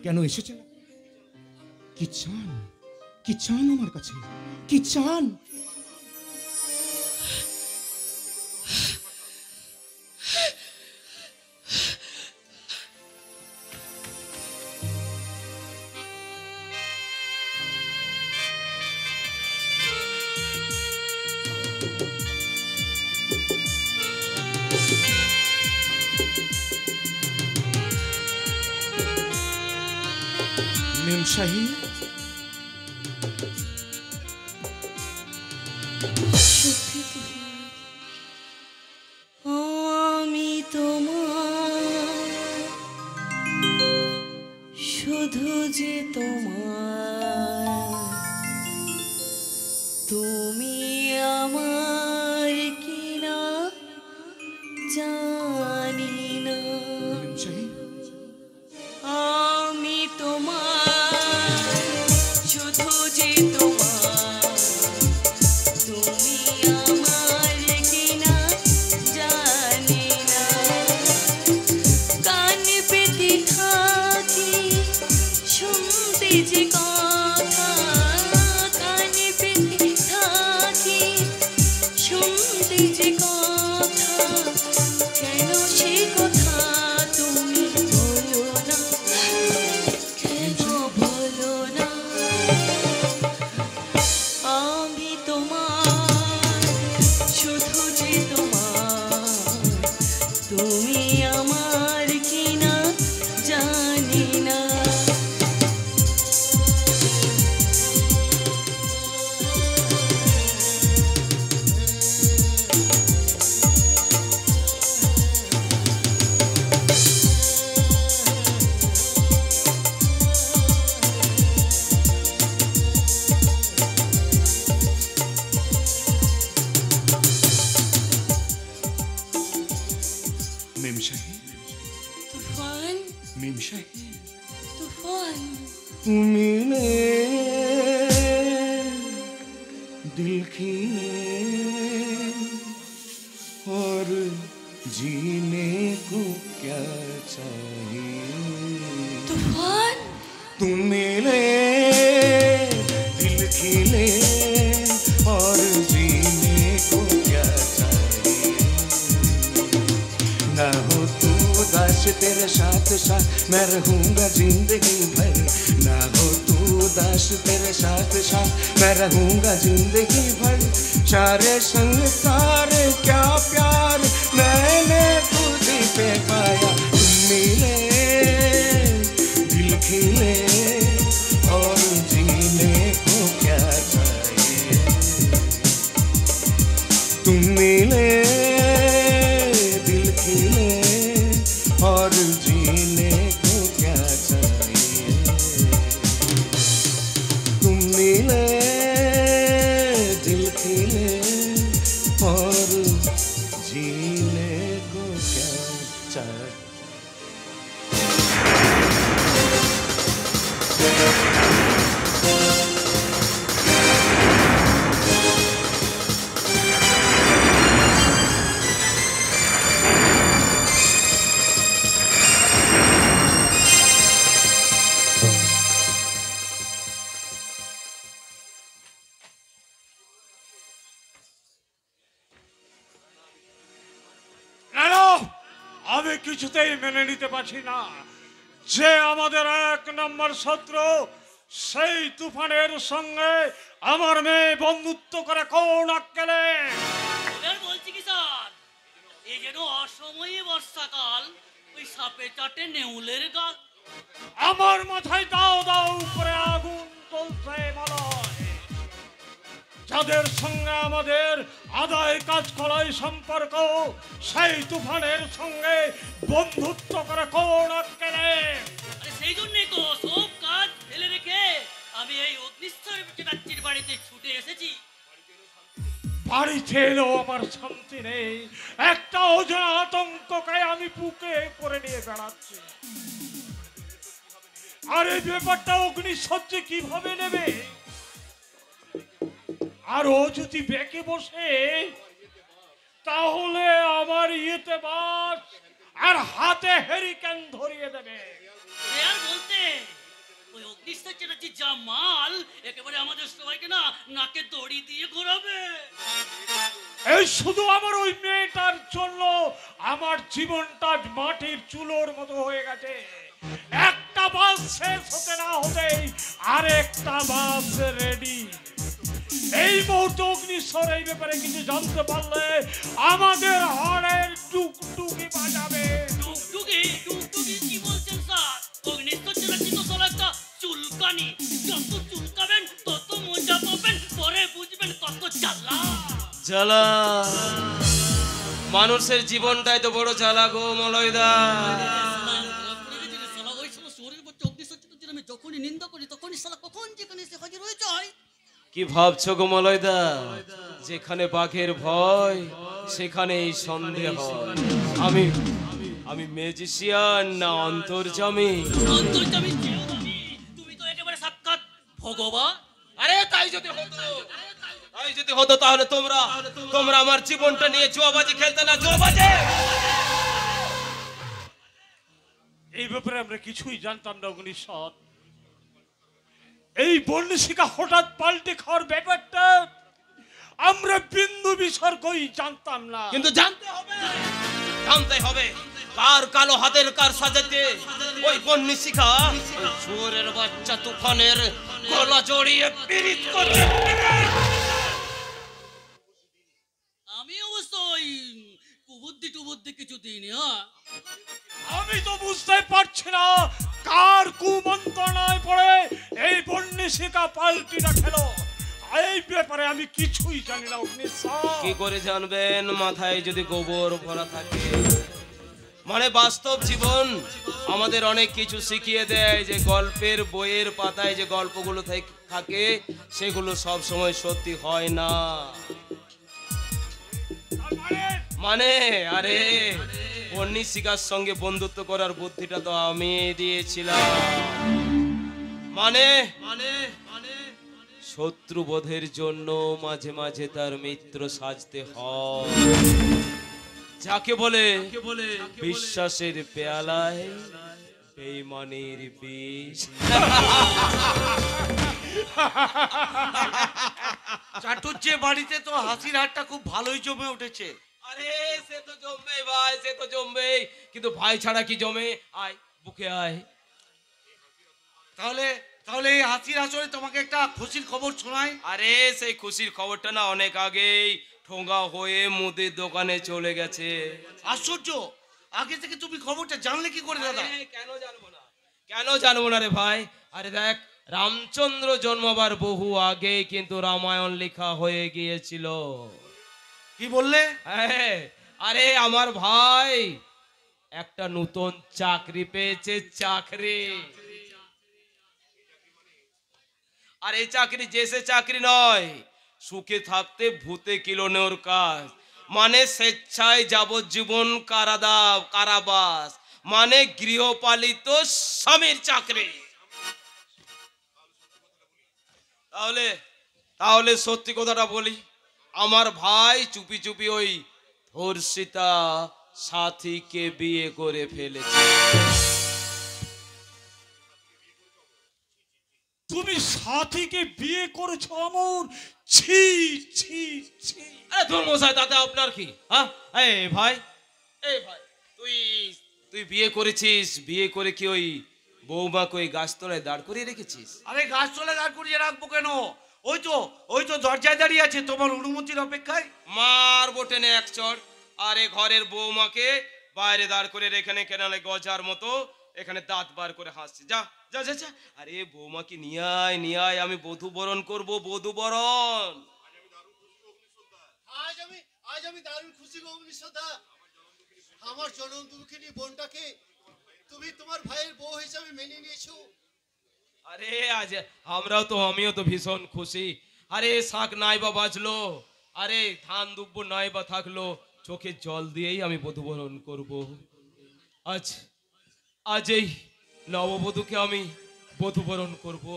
কেন এসেছেন? কি চান আমার কাছে? কি চান? মেম সাহেব, আমি তোমার, শুধু যে তোমার, তুমি আমার কিনা জানি না। মেম সাহেব, আমি তোমার, শুধু যে তোমার, তুমি আমার কিনা জানি না। কান পেতে থাকি শুনতে যে কথা, কান পেতে থাকি শুনতে যে কথা, কেন সে কথা তুমি বলো না, কেন বলো না। আমি তোমার, শুধু যে তোমার, তুমি আমার কিনা জানি না। মেম সাহেব, তুফান, মেম সাহেব, তুফান, तुमने दिल खीने और जीने को क्या चाहिए? তুফান, तुम मिले दिल खिले और जीने को क्या चाहिए? ना हो तू उदास, तेरे साथ साथ मैं रहूंगा जिंदगी भर। ना हो तू उदास, तेरे साथ साथ मैं रहूंगा जिंदगी भर। सारे संसार क्या प्यार मैंने तुझ पे पाया। तुम मिले दिल खिले और जीने को क्या चाहिए? तुम मिले दिल खिले और जीने को क्या चाहिए? तुम मिले दिल खिले और जीने को क्या चाहिए? কিছুতেই মেনে নিতে পারছি না যে আমাদের 1 নম্বর শত্রু সেই তুফানের সঙ্গে আমার মেয়ে বন্ধুত্ব করে কোন আক্কেলে। এবার বলছি কি স্যার, এই যেন অসময়ে বর্ষাকাল, ওই সাপে চাটে নেউলের গাল। আমার মাথায় দাও দাও করে আগুন জ্বলছে মলয়। যাদের সঙ্গে আমাদের আদায় কাজ করাই সম্পর্ক সেই তুফানের সঙ্গে বন্ধুত্ব করে কোন আক্কেলে। আরে সেই জন্যই তো সব কাজ ফেলে রেখে আমি এই অগ্নিশ্বর চ্যাটার্জির বাড়িতে ছুটে এসেছি। বাড়িতে এলেও আমার শান্তি নেই, একটা অজানা আতঙ্ককে আমি বুকে করে নিয়ে বেড়াচ্ছি। আর এই ব্যাপারটা অগ্নিসজ্জে কিভাবে নেবে? আর ও যদি বেঁকে বসে তাহলে আমার ইয়েতে বাস আর হাতে হেরিকেন ধরিয়ে দেবে। এ আর বলতে, ওই অগ্নিশ্বর চ্যাটার্জির যা মাল, একেবারে আমাদের সবাইকে না নাকে দড়ি দিয়ে ঘোরাবে। এই শুধু আমার ওই মেয়েটার জন্য আমার জীবনটা মাটির চুলোর মতো হয়ে গেছে। একটা বাস শেষ হতে না হতেই আরেকটা বাস রেডি। এই মুহূর্তে অগ্নিশ্বর এই ব্যাপারে কিছু জানতে পারলে আমাদের হাড়ের টুকটুকি বাজাবে। টুকটুকি টুকটুকি কি বলছেন স্যার? অগ্নিশ্বর চ্যাটার্জি তো সব একটা চুলকানি, যত চুলকাবেন তত মজা পাবেন, পরে বুঝবেন কত জ্বালা। জ্বালা, মানুষের জীবনটাই তো বড় জ্বালা গো মলয়দা। আমি যখনই নিন্দা করি তখনই শালা কখন যেখানে এসে হাজির হয়ে যায়। কি ভাবছো গো মলয়দা? যেখানে বাঘের ভয় সেখানেই সন্দেহ হয়। আমি ম্যাজিশিয়ান না অন্তর্যামী? অন্তর্যামী কেউ নবি, তুমি তো একেবারে সাক্ষাৎ ভগবান। আরে তাই যদি হতো তাহলে তোমরা আমার জীবনটা নিয়ে জুয়াবাজি খেলতে না? জুয়াবাজি এই ব্যাপারে আমরা কিছুই জানতাম না অগ্নিশ্বর। এই বন্যশিকা হঠাৎ পাল্টে খাওয়ার ব্যাপারটা আমরা বিন্দু বিসর্গই জানতাম না। কিন্তু জানতে হবে কার কালো হাতের কার সাজাতে ওই বন্যশিকা চোরের বাচ্চা তুফানের গলা জড়িয়ে পীড়িত করতে। আমি অবশ্যই কুবুদ্ধি কিছু দিইনি। হ্যাঁ, আমি তো বুঝতে পারছি না কার কুমন্ত্রণায় পড়ে এই বন্যশিকা পাল্টিটা খেলো। এই ব্যাপারে আমি কিছুই জানি না অগ্নিশ্বর। কি করে জানবেন? মাথায় যদি গোবর ভরা থাকে। মানে বাস্তব জীবন আমাদের অনেক কিছু শিখিয়ে দেয় যে গল্পের বইয়ের পাতায় যে গল্পগুলো থাকে সেগুলো সব সময় সত্যি হয় না। মানে আরে বন্যশিকার সঙ্গে বন্ধুত্ব করার বুদ্ধিটা তো আমি দিয়েছিলাম। মানে শত্রুবোধের জন্য মাঝে মাঝে তার মিত্র সাজতে হয়, যাকে বলে বিশ্বাসের পেয়ালায় বেঈমানির বিষ। চাটুর্যের বাড়িতে তো হাসির হাটটা খুব ভালোই জমে উঠেছে। আরে সে তো জমবে ভাই, সে তো জমবে, কিন্তু ভাই ছাড়া কি জমে? আয় বুকে আয়। তাহলে এই হাসির আসরে তোমাকে একটা খুশির খবর শোনাই। আরে সেই খুশির খবরটা না অনেক আগেই ঠোঙা হয়ে মুদির দোকানে চলে গেছে। আশ্চর্য, আগে থেকে তুমি খবরটা জানলে কি করে দাদা? কেন জানবো না রে ভাই? আরে দেখ, রামচন্দ্র জন্মাবার বহু আগে কিন্তু রামায়ণ লেখা হয়ে গিয়েছিল। কি বললে? হ্যাঁ, আরে আমার ভাই একটা নতুন চাকরি পেয়েছে, চাকরি। আর এই চাকরি যে সে চাকরি নয়, সুখে থাকতে ভূতে কিলোনোর কাজ। মানে স্বেচ্ছায় যাবজ্জীবন কারাবাস, মানে গৃহপালিত স্বামীর চাকরি। তাহলে সত্যি কথাটা বলি, আমার ভাই চুপি চুপি ওই ধর্ষিতা সাথীকে বিয়ে করে ফেলেছে। তুমি সাথীকে বিয়ে করেছো অমর? ছি ছি ছি। আরে ধর্মশাই, তাতে আপনার কি? হ্যাঁ, এই ভাই তুই তুই বিয়ে করেছিস, বিয়ে করে কি ওই বৌমাকে ওই গাছতলায় দাঁড় করিয়ে রেখেছিস? আরে গাছ চলে দাঁড় করিয়ে রাখবো কেন? ওই তো দরজায় দাঁড়িয়ে আছে তোমার অনুমতির অপেক্ষায়। মারবো টেনে এক চড়। আরে ঘরের বৌমাকে বাইরে দাঁড় করে রেখে কেনালে গজার মতো এখানে দাঁত বার করে হাসছে। যা যা যা যা। আরে বৌমাকে নিয়ে আয়, আমি বধূ বরণ করবো, বধূ বরণ। আজ আমি দারুণ খুশি গো অগ্নিশ্বরদা। আমার জনম দুঃখিনী বোনটাকে তুমি তোমার ভাইয়ের বউ হিসাবে মেনে নিয়েছো। আরে আজ আমিও তো ভীষণ খুশি। আরে শাক নাই বা বাজলো, আরে ধান দুব্বো নাই বা থাকলো, চোখে জল দিয়েই আমি বধূ বরণ করবো। আজ এই নববধূকে আমি বধূ বরণ করবো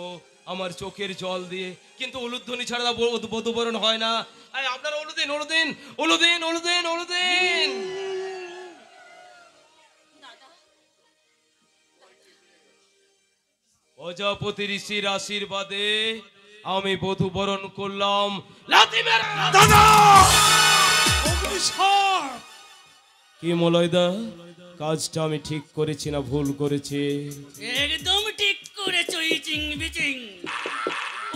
আমার চোখের জল দিয়ে। কিন্তু উলুধ্বনি ছাড়া বধূ বরণ হয় না। আপনারা উলুদিন উলুদিন উলুদিন উলুদিন উলুদিন। প্রজাপতি ঋষির আশীর্বাদে আমি বধূ বরণ করলাম। লাথি মেরে দাদা অগ্নিশ্বর! কি মলয়দা, কাজটা আমি ঠিক করেছি না ভুল করেছি? একদম ঠিক করেছো ইচিং বিচিং।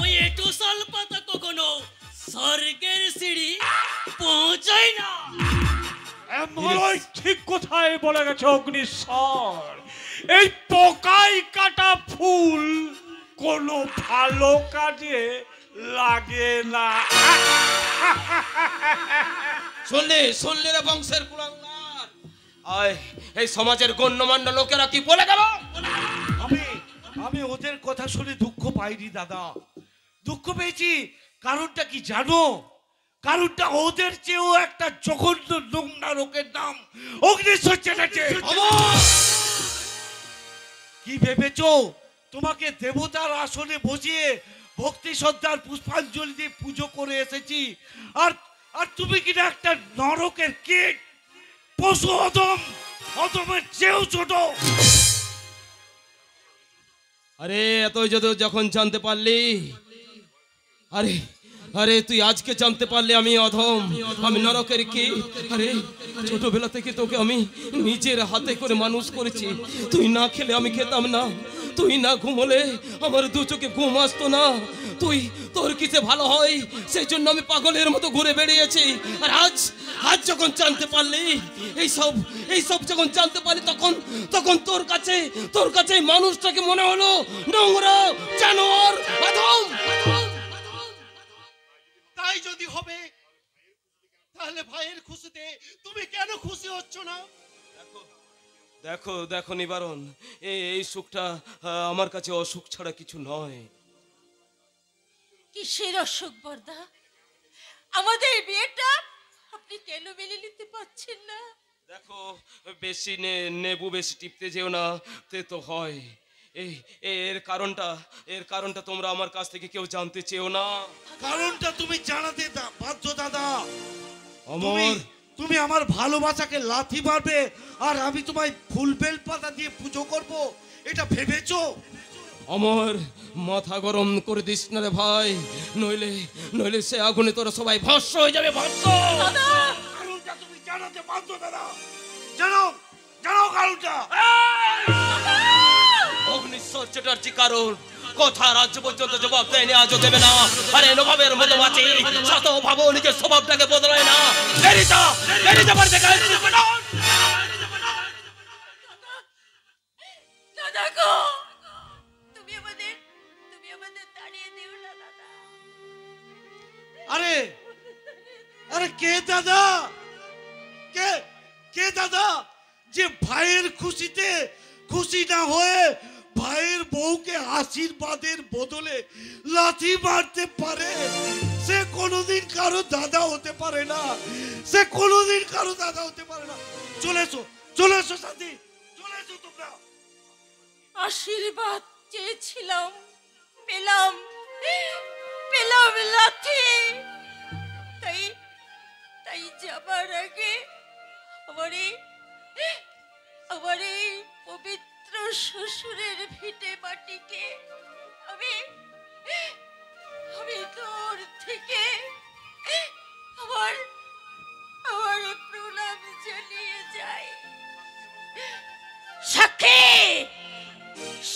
ওই একটু সালপাতা কখনো স্বর্গের সিঁড়ি পৌঁছায় না। মলয় ঠিক কোথায় বলে গেছে অগ্নিশ্বর। এই পোকাই কাটা ফুল কোনো ভালো কাজে লাগে না। শুনলে রে বংশের কুলাঙ্গার, এই সমাজের গণ্যমান্য লোকেরা কি বলে গেল? আমি ওদের কথা শুনে দুঃখ পাইনি দাদা, দুঃখ পেয়েছি। কারণটা কি জানো? কারণটা ওদের চেয়েও একটা জঘন্য নোংরা লোকের নাম অগ্নিশ্বর চ্যাটার্জি। কি ভেবেছো তোমাকে দেবতার আসনে বসিয়ে ভক্তি শ্রদ্ধার পুষ্পাঞ্জলি দিয়ে পুজো করে এসেছি, আর তুমি কিনা একটা নরকের কীট, পশু, অদমের চেয়েও ছোট। আরে এতই যখন জানতে পারলি, আরে তুই আজকে জানতে পারলি আমি অধম, আমি নরকের কি? আরে ছোটবেলা থেকে তোকে আমি নিজের হাতে করে মানুষ করেছি। তুই না খেলে আমি খেতাম না, তুই না ঘুমোলে আমার দু চোখে ঘুম আসতো না। তোর কিসে ভালো হয় সেই জন্য আমি পাগলের মতো ঘুরে বেরিয়েছি। আর আজ যখন জানতে পারলি, এইসব যখন জানতে পারলি, তখন তোর কাছে মানুষটাকে মনে হলো নোংরা, জানোয়ার, অধম। তাই যদি হবে তাহলে ভাইয়ের খুশিতে তুমি কেন খুশি হচ্ছ না? দেখো নিবারণ, এই সুখটা আমার কাছে অসুখ ছাড়া কিছু নয়। কিসের অসুখ বর্দা? আমাদের বিয়েটা আপনি কেন মেনে নিতে পারছেন না? দেখো, বেশি নেবু বেশি টিপতে যেও না, তে তো হয়। এর কারণটা তোমরা আমার কাছ থেকে কেউ জানতে চেও না। কারণটা তুমি জানাতে বাধ্য দাদা। অমর, তুমি আমার ভালোবাসাকে লাথি মারবে আর আমি তোমায় ফুল বেল পাতা দিয়ে পুজো করব, এটা ভেবেছো? অমর, মাথা গরম করে দিস না রে ভাই, নইলে সে আগুনে তোরা সবাই ভস্ম হয়ে যাবে, ভস্ম। কারণটা তুমি জানাতে বাধ্য দাদা। জানাও কারণটা। অগ্নিশ্বর চ্যাটার্জি কারণ কথা রাজ্য পর্যন্ত জবাব দেয়নি, আজও দেবে না। আরে নবাবের মতো বাঁচি, শত ভাবো নিজের স্বভাবটাকে বদলায় না। বেরিয়ে পারতে দাদা গো, তুমি আমাদের তাড়িয়ে দিও না দাদা। আরে কে দাদা? কে দাদা যে ভাইয়ের খুশিতে খুশি না হয়ে ভাইয়ের বউকে আশীর্বাদের বদলে লাথি মারতে পারে? সে কোনোদিন কারো দাদা হতে পারে না, সে কোনোদিন কারো দাদা হতে পারে না। চলে এসো সাথী, চলে এসো তোমরা। আশীর্বাদ চেয়েছিলাম, পেলাম লাথি। তাই যাবার আগে আমার এই পবিত্র শ্বশুরের ভিটে মাটিকে আমি দূর থেকে আমার প্রণাম জানিয়ে যাই। সাক্ষী,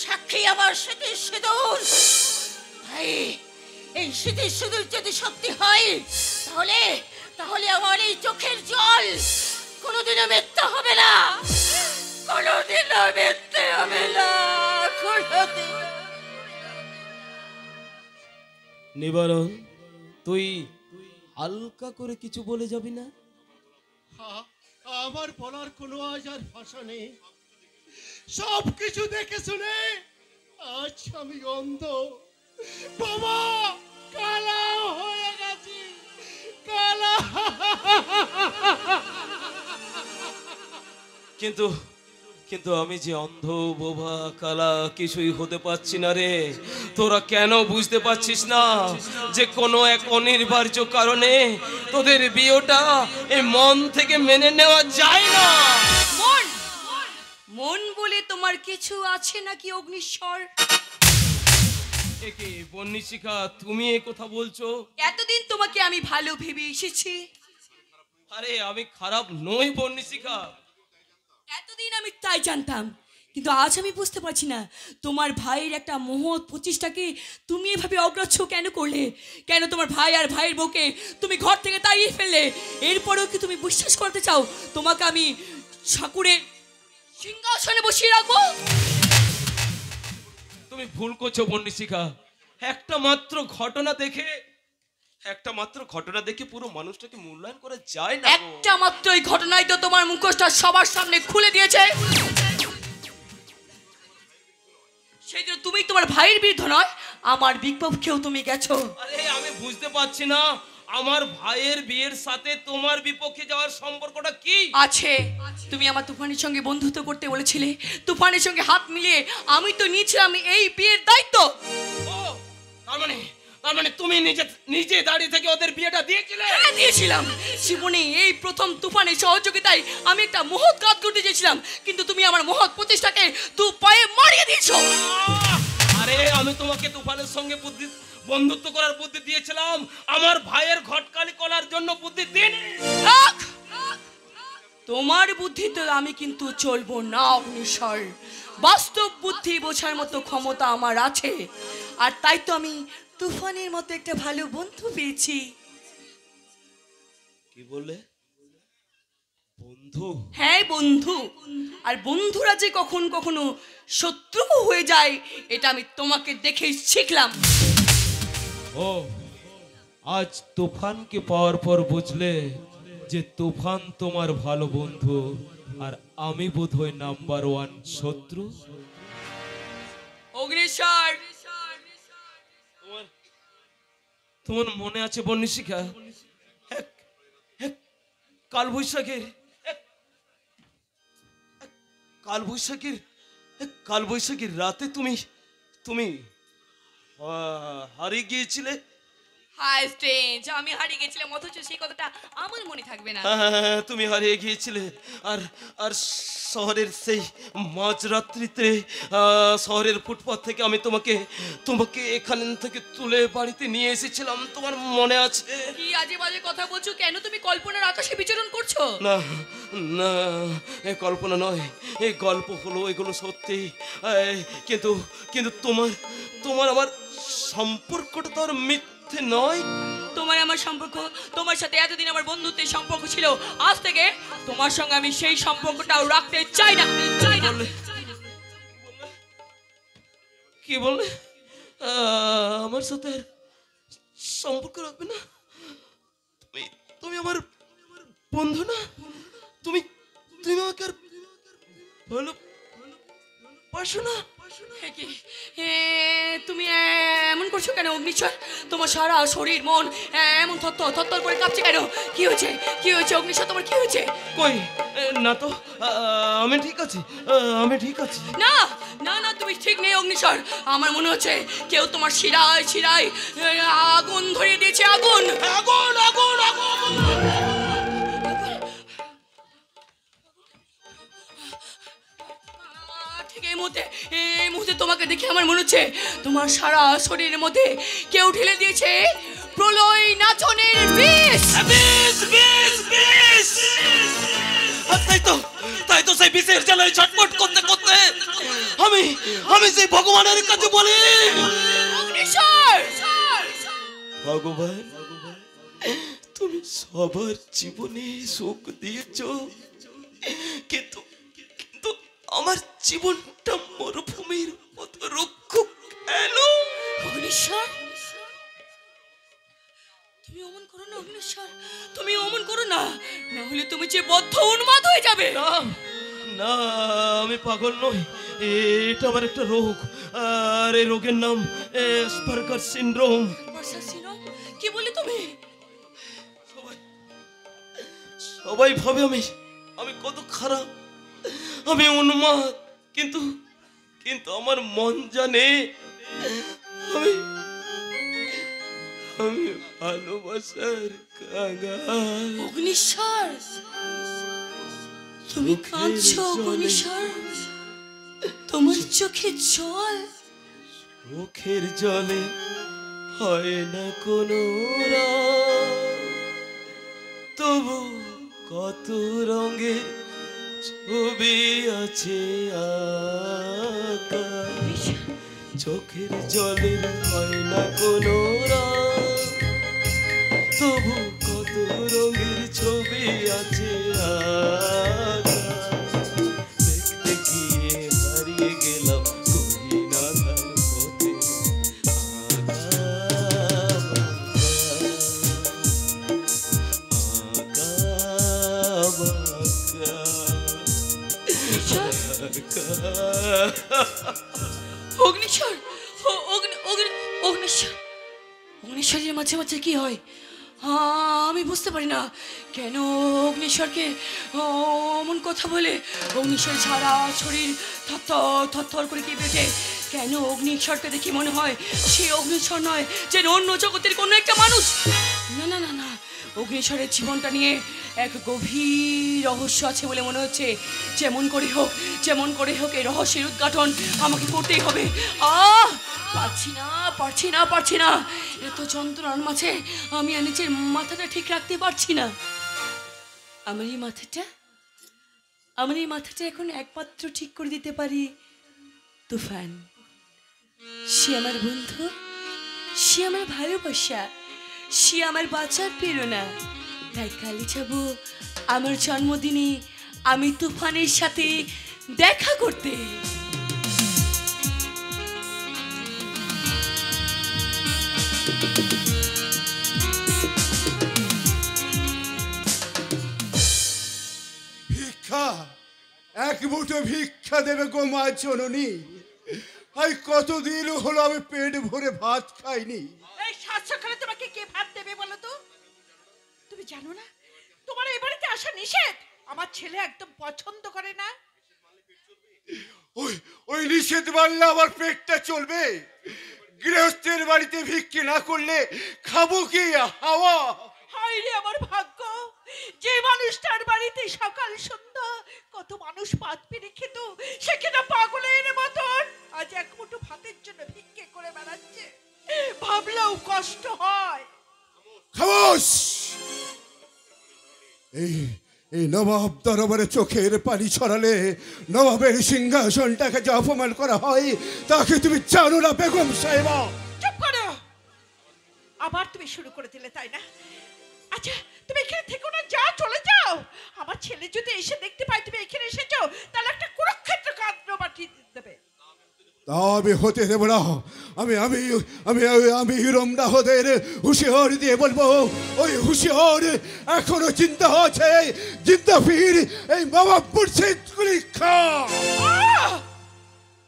সাক্ষী আমার স্মৃতির সিঁদুর। ভাই, এই স্মৃতির সিঁদুর যদি সত্যি হয়, তাহলে তাহলে আমার এই চোখের জল কোনোদিনও মিথ্যা হবে না, কোনোদিনও মিথ্যে হবে না, কোনোদিন। নিবারণ, তুই হালকা করে কিছু বলে যাবি না? আমার বলার কোনো আজ আর ভাষা নেই। সব কিছু দেখে শুনে আজ আমি অন্ধ বাবা, কালা হয়ে গেছি, কালা। কিন্তু কিন্তু আমি যে অন্ধ, বোবা, কালা কিছুই হতে পারছি না রে। তোরা কেন বুঝতে পারছিস না যে কোনো এক অনিবার্য কারণে তোদের বিয়েটা এই মন থেকে মেনে নেওয়া যায় না? মন মন বলে তোমার কিছু আছে নাকি অগ্নিশ্বর? একে বন্নিশিখা, তুমি এ কথা বলছো? এতদিন তোমাকে আমি ভালো ভেবে এসেছি। আরে আমি খারাপ নই বন্নিশিখা। এতদিন আমি তাই জানতাম, কিন্তু আজ আমি বুঝতে পারছি না তোমার ভাইয়ের একটা মহৎ প্রচেষ্টাকে তুমি এভাবে অগ্রাহ্য কেন করলে? কেন তোমার ভাই আর ভাইয়ের বউকে তুমি ঘর থেকে তাড়িয়ে ফেললে? এরপরেও কি তুমি বিশ্বাস করতে চাও তোমাকে আমি ঠাকুরের সিংহাসনে বসিয়ে রাখবো? তুমি ভুল করছো বন্নিশিখা। একটা মাত্র ঘটনা দেখে পুরো মানুষটাকে মূল্যায়ন করা যায় না। একটা মাত্র এই ঘটনাই তো তোমার মুখোশটা সবার সামনে খুলে দিয়েছে। সেই জন্য তুমি তোমার ভাইয়ের বিরুদ্ধে নয়, আমার বিপক্ষেও তুমি গেছো। আরে আমি বুঝতে পারছি না আমার ভাইয়ের বিয়ের সাথে তোমার বিপক্ষে যাওয়ার সম্পর্কটা কি আছে। তুমি আমার তুফানের সঙ্গে বন্ধুত্ব করতে বলেছিলে, তুফানের সঙ্গে হাত মিলিয়ে আমি তো নিয়েছিলাম এই বিয়ের দায়িত্ব। তার মানে তুমি নিজে দাঁড়িয়ে থেকে ওদের বিয়েটা দিয়েছিলে? হ্যাঁ, দিয়েছিলাম। জীবনে এই প্রথম তুফানের সহযোগিতায় আমি একটা মহৎ কাজ করতে চেয়েছিলাম, কিন্তু তুমি আমার মহৎ প্রচেষ্টাকে দু পায়ে মারিয়ে দিয়েছো। আরে আমি তোমাকে তুফানের সঙ্গে বন্ধুত্ব করার বুদ্ধি দিয়েছিলাম, আমার ভাইয়ের ঘটকালি করার জন্য বুদ্ধি দিইনি। তোমার বুদ্ধিতে আমি কিন্তু চলবো না অগ্নিশ্বর। বাস্তব বুদ্ধি বোঝার মতো ক্ষমতা আমার আছে, আর তাই তো আমি তুফানের মতো একটা ভালো বন্ধু পেয়েছি। কি বললে? বন্ধু? হ্যাঁ, বন্ধু। আর বন্ধুরা যে কখন কখনো শত্রু হয়ে যায়, এটা আমি তোমাকে দেখেই শিখলাম। ও, আজ তুফানকে পাওয়ার পর বুঝলে যে তুফান তোমার ভালো বন্ধু আর আমি বোধহয় নাম্বার 1 শত্রু। অগ্নিশ্বর, তোমার মনে আছে বন্নিশিখা, কালবৈশাখীর রাতে তুমি হারিয়ে গিয়েছিলে? হাই স্ট্রেঞ্জ, আমি হারিয়ে গেছিলাম অথচ সেই কথাটা আমার মনে থাকবে না। হ্যাঁ, তুমি হারিয়ে গিয়েছিলে। আর শহরের সেই মাঝরাত্রিতে শহরের ফুটপাথ থেকে আমি তোমাকে এখান থেকে তুলে বাড়িতে নিয়ে এসেছিলাম, তোমার মনে আছে? কি আজে বাজে কথা বলছো? কেন তুমি কল্পনার আকাশে বিচরণ করছো? না না, এ কল্পনা নয়, এই গল্প হলো, এগুলো সত্যি। কিন্তু তোমার আমার সম্পর্কটা তো আর মিথ্যে নয়। তোমার আমার সম্পর্ক, তোমার সাথে এতদিন আমার বন্ধুত্বের সম্পর্ক ছিল, আজ থেকে তোমার সঙ্গে আমি সেই সম্পর্কটাও রাখতে চাই না। কি বললে? আমার সাথে সম্পর্ক রাখবে না? তুমি আমার বন্ধু না? তুমি আমাকে আর ভালোবাসো না? তুমি এমন করছো কেন অগ্নিশ্বর? তোমার সারা শরীর মন এমন থরথর করে কাঁপছে কেন? কি হয়েছে অগ্নিশ্বর, তোমার কি হয়েছে? কই না তো, আমি ঠিক আছি। না না না, তুমি ঠিক নেই অগ্নিশ্বর। আমার মনে হচ্ছে কেউ তোমার শিরায় শিরায় আগুন ধরিয়ে দিয়েছে। আগুন আগুন আগুন আগুন। এই মুহূর্তে তোমাকে দেখে আমার মনে হচ্ছে তোমার সারা শরীরের মধ্যে কেউ ঢেলে দিয়েছে প্রলয় নাচনের বিষ। তাই তাই তো সেই বিষের জ্বালায় ছটফট করতে করতে আমি আমি সেই ভগবানের কাছে বলি, ভগবান তুমি সবার জীবনে সুখ দিয়েছ, কিন্তু কিন্তু আমার জীবনটা মরুভূমির মতো রুক্ষ কেন? অগ্নিশ্বর, তুমি অমন করো না অগ্নিশ্বর, তুমি অমন করো না, না হলে তুমি যে বদ্ধ উন্মাদ হয়ে যাবে। না না, আমি পাগল নই, এটা আমার একটা রোগ, আর এই রোগের নাম অ্যাসপারগার সিনড্রোম। কি বলে তুমি? সবাই ভাবে আমি কত খারাপ, আমি উন্মাদ, কিন্তু কিন্তু আমার মন জানে আমি আমি ভালোবাসার কাঙাল। অগ্নিশ্বর, তুমি কাঁদছো অগ্নিশ্বর, তোমার চোখে জল। চোখের জলে হয় না কোনো রং, তবু কত রঙের ছবি আছে আঁকা। চোখের জলের হয় না কোনো রং, তবু কত রঙের ছবি আছে আঁকা। দেখতে গিয়ে হারিয়ে গেলাম গহীনাধার পথে, অগ্নিশ্বর, অগ্নিশ্বর, অগ্নিশ্বরের মাঝে মাঝে কি হয় আমি বুঝতে পারি না। কেন অগ্নিশ্বরকে অমন কথা বলে? অগ্নিশ্বর সারা শরীর থরথর থরথর করে কেঁপে ওঠে। কেন অগ্নিশ্বরকে দেখি মনে হয় সে অগ্নিশ্বর নয়, যে অন্য জগতের কোনো একটা মানুষ। না না না না, অগ্নিশ্বরের জীবনটা নিয়ে এক গভীর রহস্য আছে বলে মনে হচ্ছে। যেমন করে হোক এই রহস্যের উদ্ঘাটন আমাকে করতেই হবে। পারছি না, এত যন্ত্রণার মাঝে আমি নিজের মাথাটা ঠিক রাখতে পারছি না। আমার এই মাথাটা এখন একমাত্র ঠিক করে দিতে পারি তুফান। সে আমার বন্ধু, সে আমার ভালোবাসা, সে আমার বাঁচার প্রেরণা। তাই কালই যাব আমার জন্মদিনে আমি তুফানের সাথে দেখা করতে। ভিক্ষা, এক মুঠো ভিক্ষা দেবে গো মা জননী। আই কতদিন হলো আমি পেট ভরে ভাত খাইনি। এই সাত সকালে তোমাকে কে ভাত দেবে বলো তো? তুমি জানো না তোমার এই বাড়িতে আসা নিষেধ? আমার ছেলে একদম পছন্দ করে না। ওই নিষেধ মানলে আমার পেটটা চলবে? গৃহস্থের বাড়িতে ভিক্ষে না করলে খাবো কি হাওয়া? হায় রে আমার ভাগ্য, যে মানুষটার বাড়িতে সকাল সন্ধ্যা কত মানুষ ভাত পেরে খেত, সে কিনা পাগলের মতন আজ এক মুঠো ভাতের জন্য ভিক্ষে করে বেড়াচ্ছে। ভাবলেও কষ্ট হয়। খামোশ! এই নবাব দরবারে চোখের পানি ছড়ালে নবাবের সিংহাসনটাকে যে অপমান করা হয় তাকে তুমি জানো না বেগম সাহেবা? চুপ করো, আবার তুমি শুরু করে দিলে তাই না? আচ্ছা তুমি এখানে থেকো না, যা চলে যাও। আমার ছেলে যদি এসে দেখতে পায় তুমি এখানে এসেছো, তাহলে একটা কুরুক্ষেত্র কাণ্ড পাঠিয়ে দেবে। তা আমি হতে দেব না। আমি আমি আমি আমি রমদাহদের হুঁশিয়ার দিয়ে বলবো, ওই হুঁশিয়ার এখনো চিন্তা আছে, জিন্দা ফির এই বাবা মুর্শিদ কুলি খান।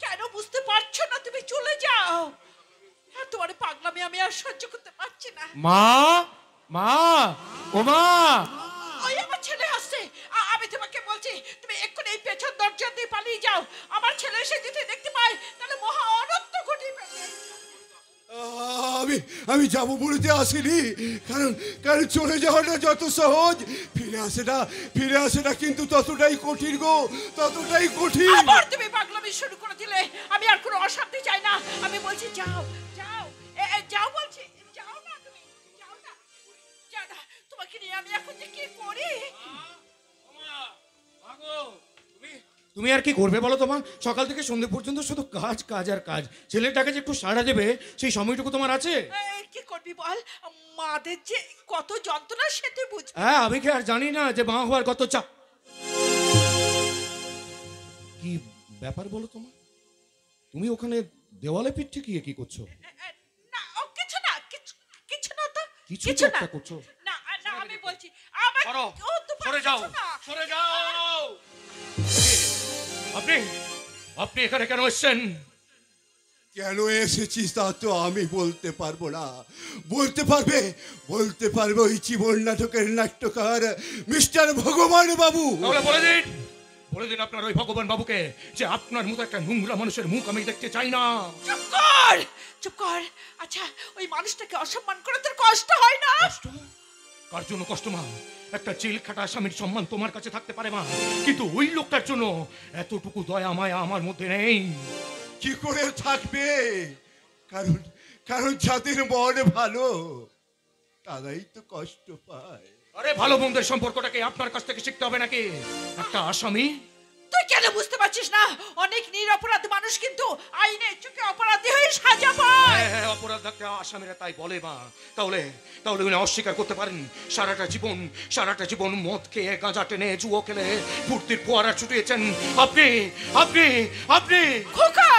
কেন বুঝতে পারছো না? তুমি চলে যাও। আর তোমার পাগলামি আমি আর সহ্য করতে পারছি না। মা, মা, ও মা! ওই আমার ছেলে আসছে। আমি তোমাকে বলছি তুমি এক্ষুনি এই পেছন দরজা দিয়ে পালিয়ে যাও। আমার ছেলে এসে যদি দেখতে পায় তাহলে মহা অনর্থ ঘটিয়ে ফেলবে। আমি যাবো বলতে আসিনি, কারণ চলে যাওয়াটা যত সহজ, ফিরে আসাটা কিন্তু ততটাই কঠিন গো, ততটাই কঠিন। আবার তুমি পাগলামি শুরু করে দিলে। আমি আর কোনো অশান্তি চাই না। আমি বলছি যাও যাও যাও, বলছি যাও না, তুমি যাও না, যাও না। তোমাকে নিয়ে আমি এখন যে কি করি? মাগো, তুমি তুমি আর কি করবে বলো তোমার? সকাল থেকে সন্ধে পর্যন্ত শুধু কাজ কাজ আর কাজ। ছেলেটাকে যে একটু সাড়া দেবে সেই সময়টুকু তোমার আছে? কি করবি বল, মাদের যে কত যন্ত্রণা সে তুই বুঝ। হ্যাঁ, আমি কি আর জানি না যে মা হওয়ার কত চাপ? কি ব্যাপার বলো তোমার? তুমি ওখানে দেওয়ালে পিঠ ঠেকিয়ে কি করছো? না ও কিছু না, কিছু না তো, কিছু তো একটা করছো। না না আমি বলছি আবার ও তো সরে যাও, সরে যাও। আপনি আপনি এখানে কেন এসেছেন? কেন এসেছিস তা তো আমি বলতে পারবো না। বলতে পারবে ওই জীবন নাটকের নাট্যকার মিস্টার ভগবান বাবু। তাহলে বলে দিন আপনার ওই ভগবান বাবুকে যে আপনার মতো একটা নোংরা মানুষের মুখ আমি দেখতে চাই না। চুপ কর। আচ্ছা ওই মানুষটাকে অসম্মান করে তোর কষ্ট হয় না? কষ্ট? কার জন্য কষ্ট মা? একটা জেল খাটা আসামির সম্মান তোমার কাছে থাকতে পারে মা, কিন্তু ওই লোকটার জন্য এতটুকু দয়া মায়া আমার মধ্যে নেই। কি করে থাকবে? কারণ যাদের মন ভালো তারাই তো কষ্ট পায়। আরে ভালো মন্দের সম্পর্কটাকে আপনার কাছ থেকে শিখতে হবে নাকি? একটা আসামি, তুই কেন বুঝতে পারছিস না? অনেক নিরপরাধ মানুষ কিন্তু আইনের চোখে অপরাধী হয়ে সাজা পায়। হ্যাঁ, অপরাধ একটা আসামিরা তাই বলে মা। তাহলে উনি অস্বীকার করতে পারেন সারাটা জীবন মদ খেয়ে গাঁজা টেনে জুয়ো খেলে ফুর্তির ফোয়ারা ছুটিয়েছেন আপনি। খোকা!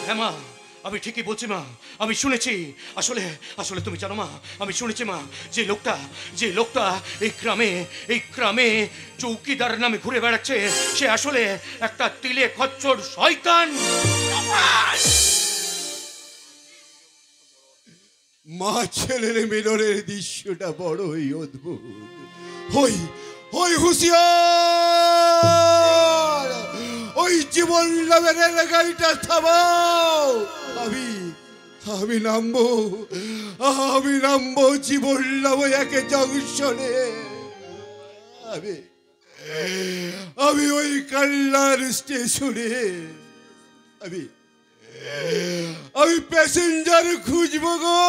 হ্যাঁ মা, আমি ঠিকই বলছি মা, আমি শুনেছি। আসলে তুমি জানো মা, আমি শুনেছি মা, যে লোকটা এই গ্রামে চৌকিদার নামে ঘুরে বেড়াচ্ছে সে আসলে একটা তিলে খচ্চর শয়তান। মা ছেলের মিলনের দৃশ্যটা বড়ই অদ্ভুত। ওই হুঁশিয়ার, ওই জীবন নামের গাড়িটা থামাও। আমি নামবো জীবন নামে এক জংশনে। আমি ওই কাল্লার স্টেশনে আমি প্যাসেঞ্জার খুঁজবো গো,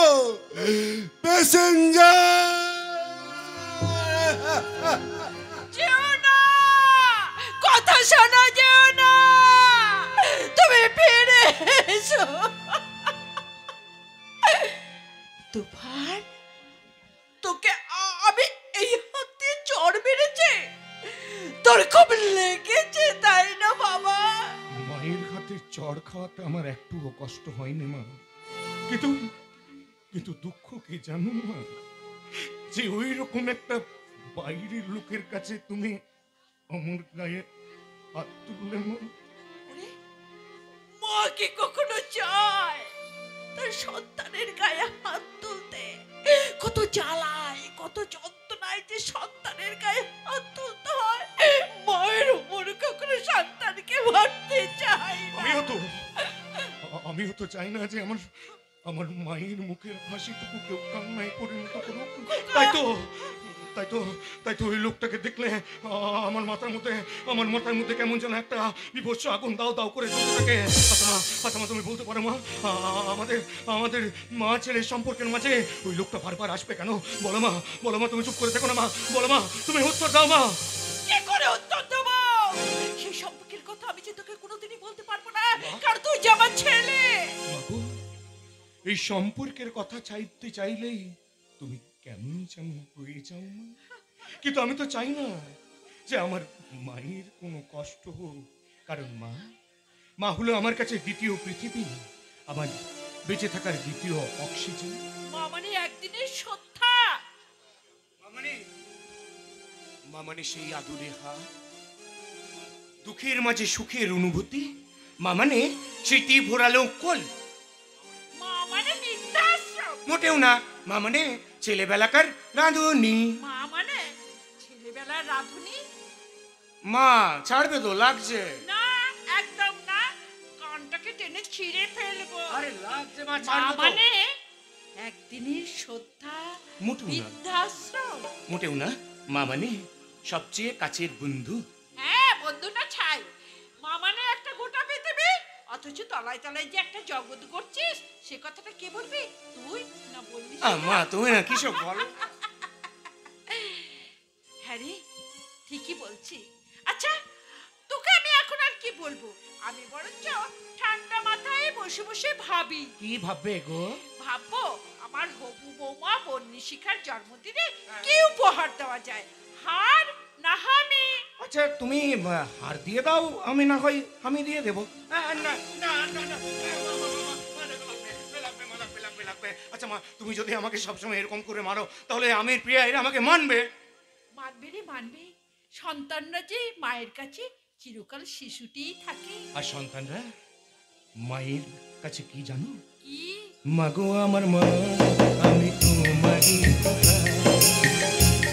প্যাসেঞ্জার। কথা শোনো, যেও না, তুমি ফিরে এসো। তুফান, তোকে আমি এই হাতে চড় মেরেছে, তোর খুব লেগেছে তাই না বাবা? মায়ের হাতে চড় খাওয়াতে আমার একটুও কষ্ট হয়নি মা, কিন্তু দুঃখ কি জানো মা, যে ওই রকম একটা বাইরের লোকের কাছে তুমি আমার গায়ে হাত তুললে মা। মা কি কখনো চায় তার সন্তানের গায়ে হাত তুলতে? কত জ্বালায়, কত যন্ত্রণায় যে সন্তানের গায়ে হাত তুলতে হয়। মায়ের উপর কখনো সন্তানকে মারতে চায় না। আমিও তো চাই না যে আমার মায়ের মুখের হাসিটুকু কেউ কান্নায় পরিণত করুক। তাই তো ওই লোকটাকে দেখলে আমার মাথার মধ্যে কেমন যেন একটা বিভৎস আগুন দাও করে জ্বলতে থাকে। ফাতেমা, তুমি বলতে পারো মা, আমাদের মা ছেলের সম্পর্কের মাঝে ওই লোকটা বারবার আসবে কেন? বলো মা, তুমি চুপ করে থেকো না মা, বলো মা, তুমি উত্তর দাও মা। কি করে উত্তর দেব? সেই সম্পর্কের কথা আমি যে তোকে কোনোদিনই বলতে পারবো না, কারণ তুই যে আমার ছেলে। এই সম্পর্কের কথা চাইলেই তুমি কেমন যেন হয়ে যাও মা। কিন্তু আমি তো চাই না যে আমার মায়ের কোনো কষ্ট হোক, কারণ মা হলো আমার কাছে দ্বিতীয় পৃথিবী, আমার বেঁচে থাকার দ্বিতীয় অক্সিজেন। মা মানে একদিনের সত্তা, মা মানে সেই আদুরে হাত, দুঃখের মাঝে সুখের অনুভূতি, মা মানে স্মৃতি ভোরালো কোল। মা মানে বৃদ্ধাশ্রম। মোটেও না, মা মানে ছেলেবেলাকার রাঁধুনি। মা মানে ছেলেবেলার রাঁধুনি। মা ছাড়বে তো, লাগছে না, একদম না, কানটাকে টেনে ছিঁড়ে ফেলবো। আরে লাগছে মা, মা ছাড়বে তো। মানে একদিনের শ্রদ্ধা, মোটেও না, বৃদ্ধাশ্রম। মোটেও না, মা মানে সবচেয়ে কাছের বন্ধু। হ্যাঁ, বন্ধু না ছাই। মা মানে একটা গোটা পৃথিবী, অথচ তলায় তলায় যে একটা জগৎ করছিস, সে কথাটা কে বলবি? তুই না বলবি? মা তুমি না কিসব বলো। হ্যাঁ রে, ঠিকই বলছি। আচ্ছা, তোকে আমি এখন আর বলবো, আমি বরঞ্চ ঠান্ডা মাথায় বসে বসে ভাবি। কি ভাববে গো? ভাববো আমার হবু বৌমা বন্নিশিখার জন্মদিনে কি উপহার দেওয়া যায়, হার না হামি। আচ্ছা তুমি হার দিয়ে দাও, আমি না হয় আমি দিয়ে দেবো। আচ্ছা মা, তুমি যদি আমাকে সবসময় এরকম করে মারো তাহলে আমির প্রিয়া এরা আমাকে মানবে? মানবে রে মানবে, সন্তানরা যে মায়ের কাছে চিরকাল শিশুটিই থাকে। আর সন্তানরা মায়ের কাছে কি জানো? কি? মাগো আমার মা, আমি তোমারই খোকা,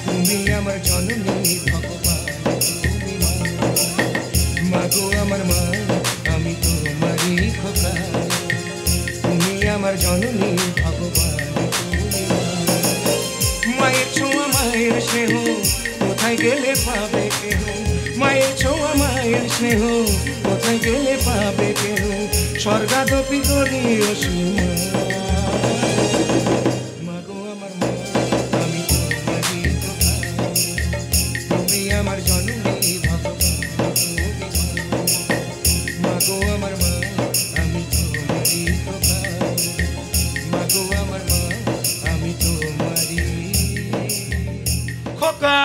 তুমি আমার জননী ভগবান, তুমি মা। মাগো আমার মা, আমি তোমারই খোকা, তুমি আমার জননী ভগবান, তুমি মা। মায়ের ছোঁয়া মায়ের স্নেহ কোথায় গেলে পাবে কেহ, মায়ের ছোঁয়া মায়ের স্নেহ কোথায় গেলে পাবে কেহ, স্বর্গাদপি করি অসীমা। মাগো আমার মা, আমি তোমারই খোকা, তুমি আমার জননী ভগবান, তুমি মা। মাগো আমার মা, আমি তোমারই খোকা, মাগো আমার মা, আমি তোমারই খোকা।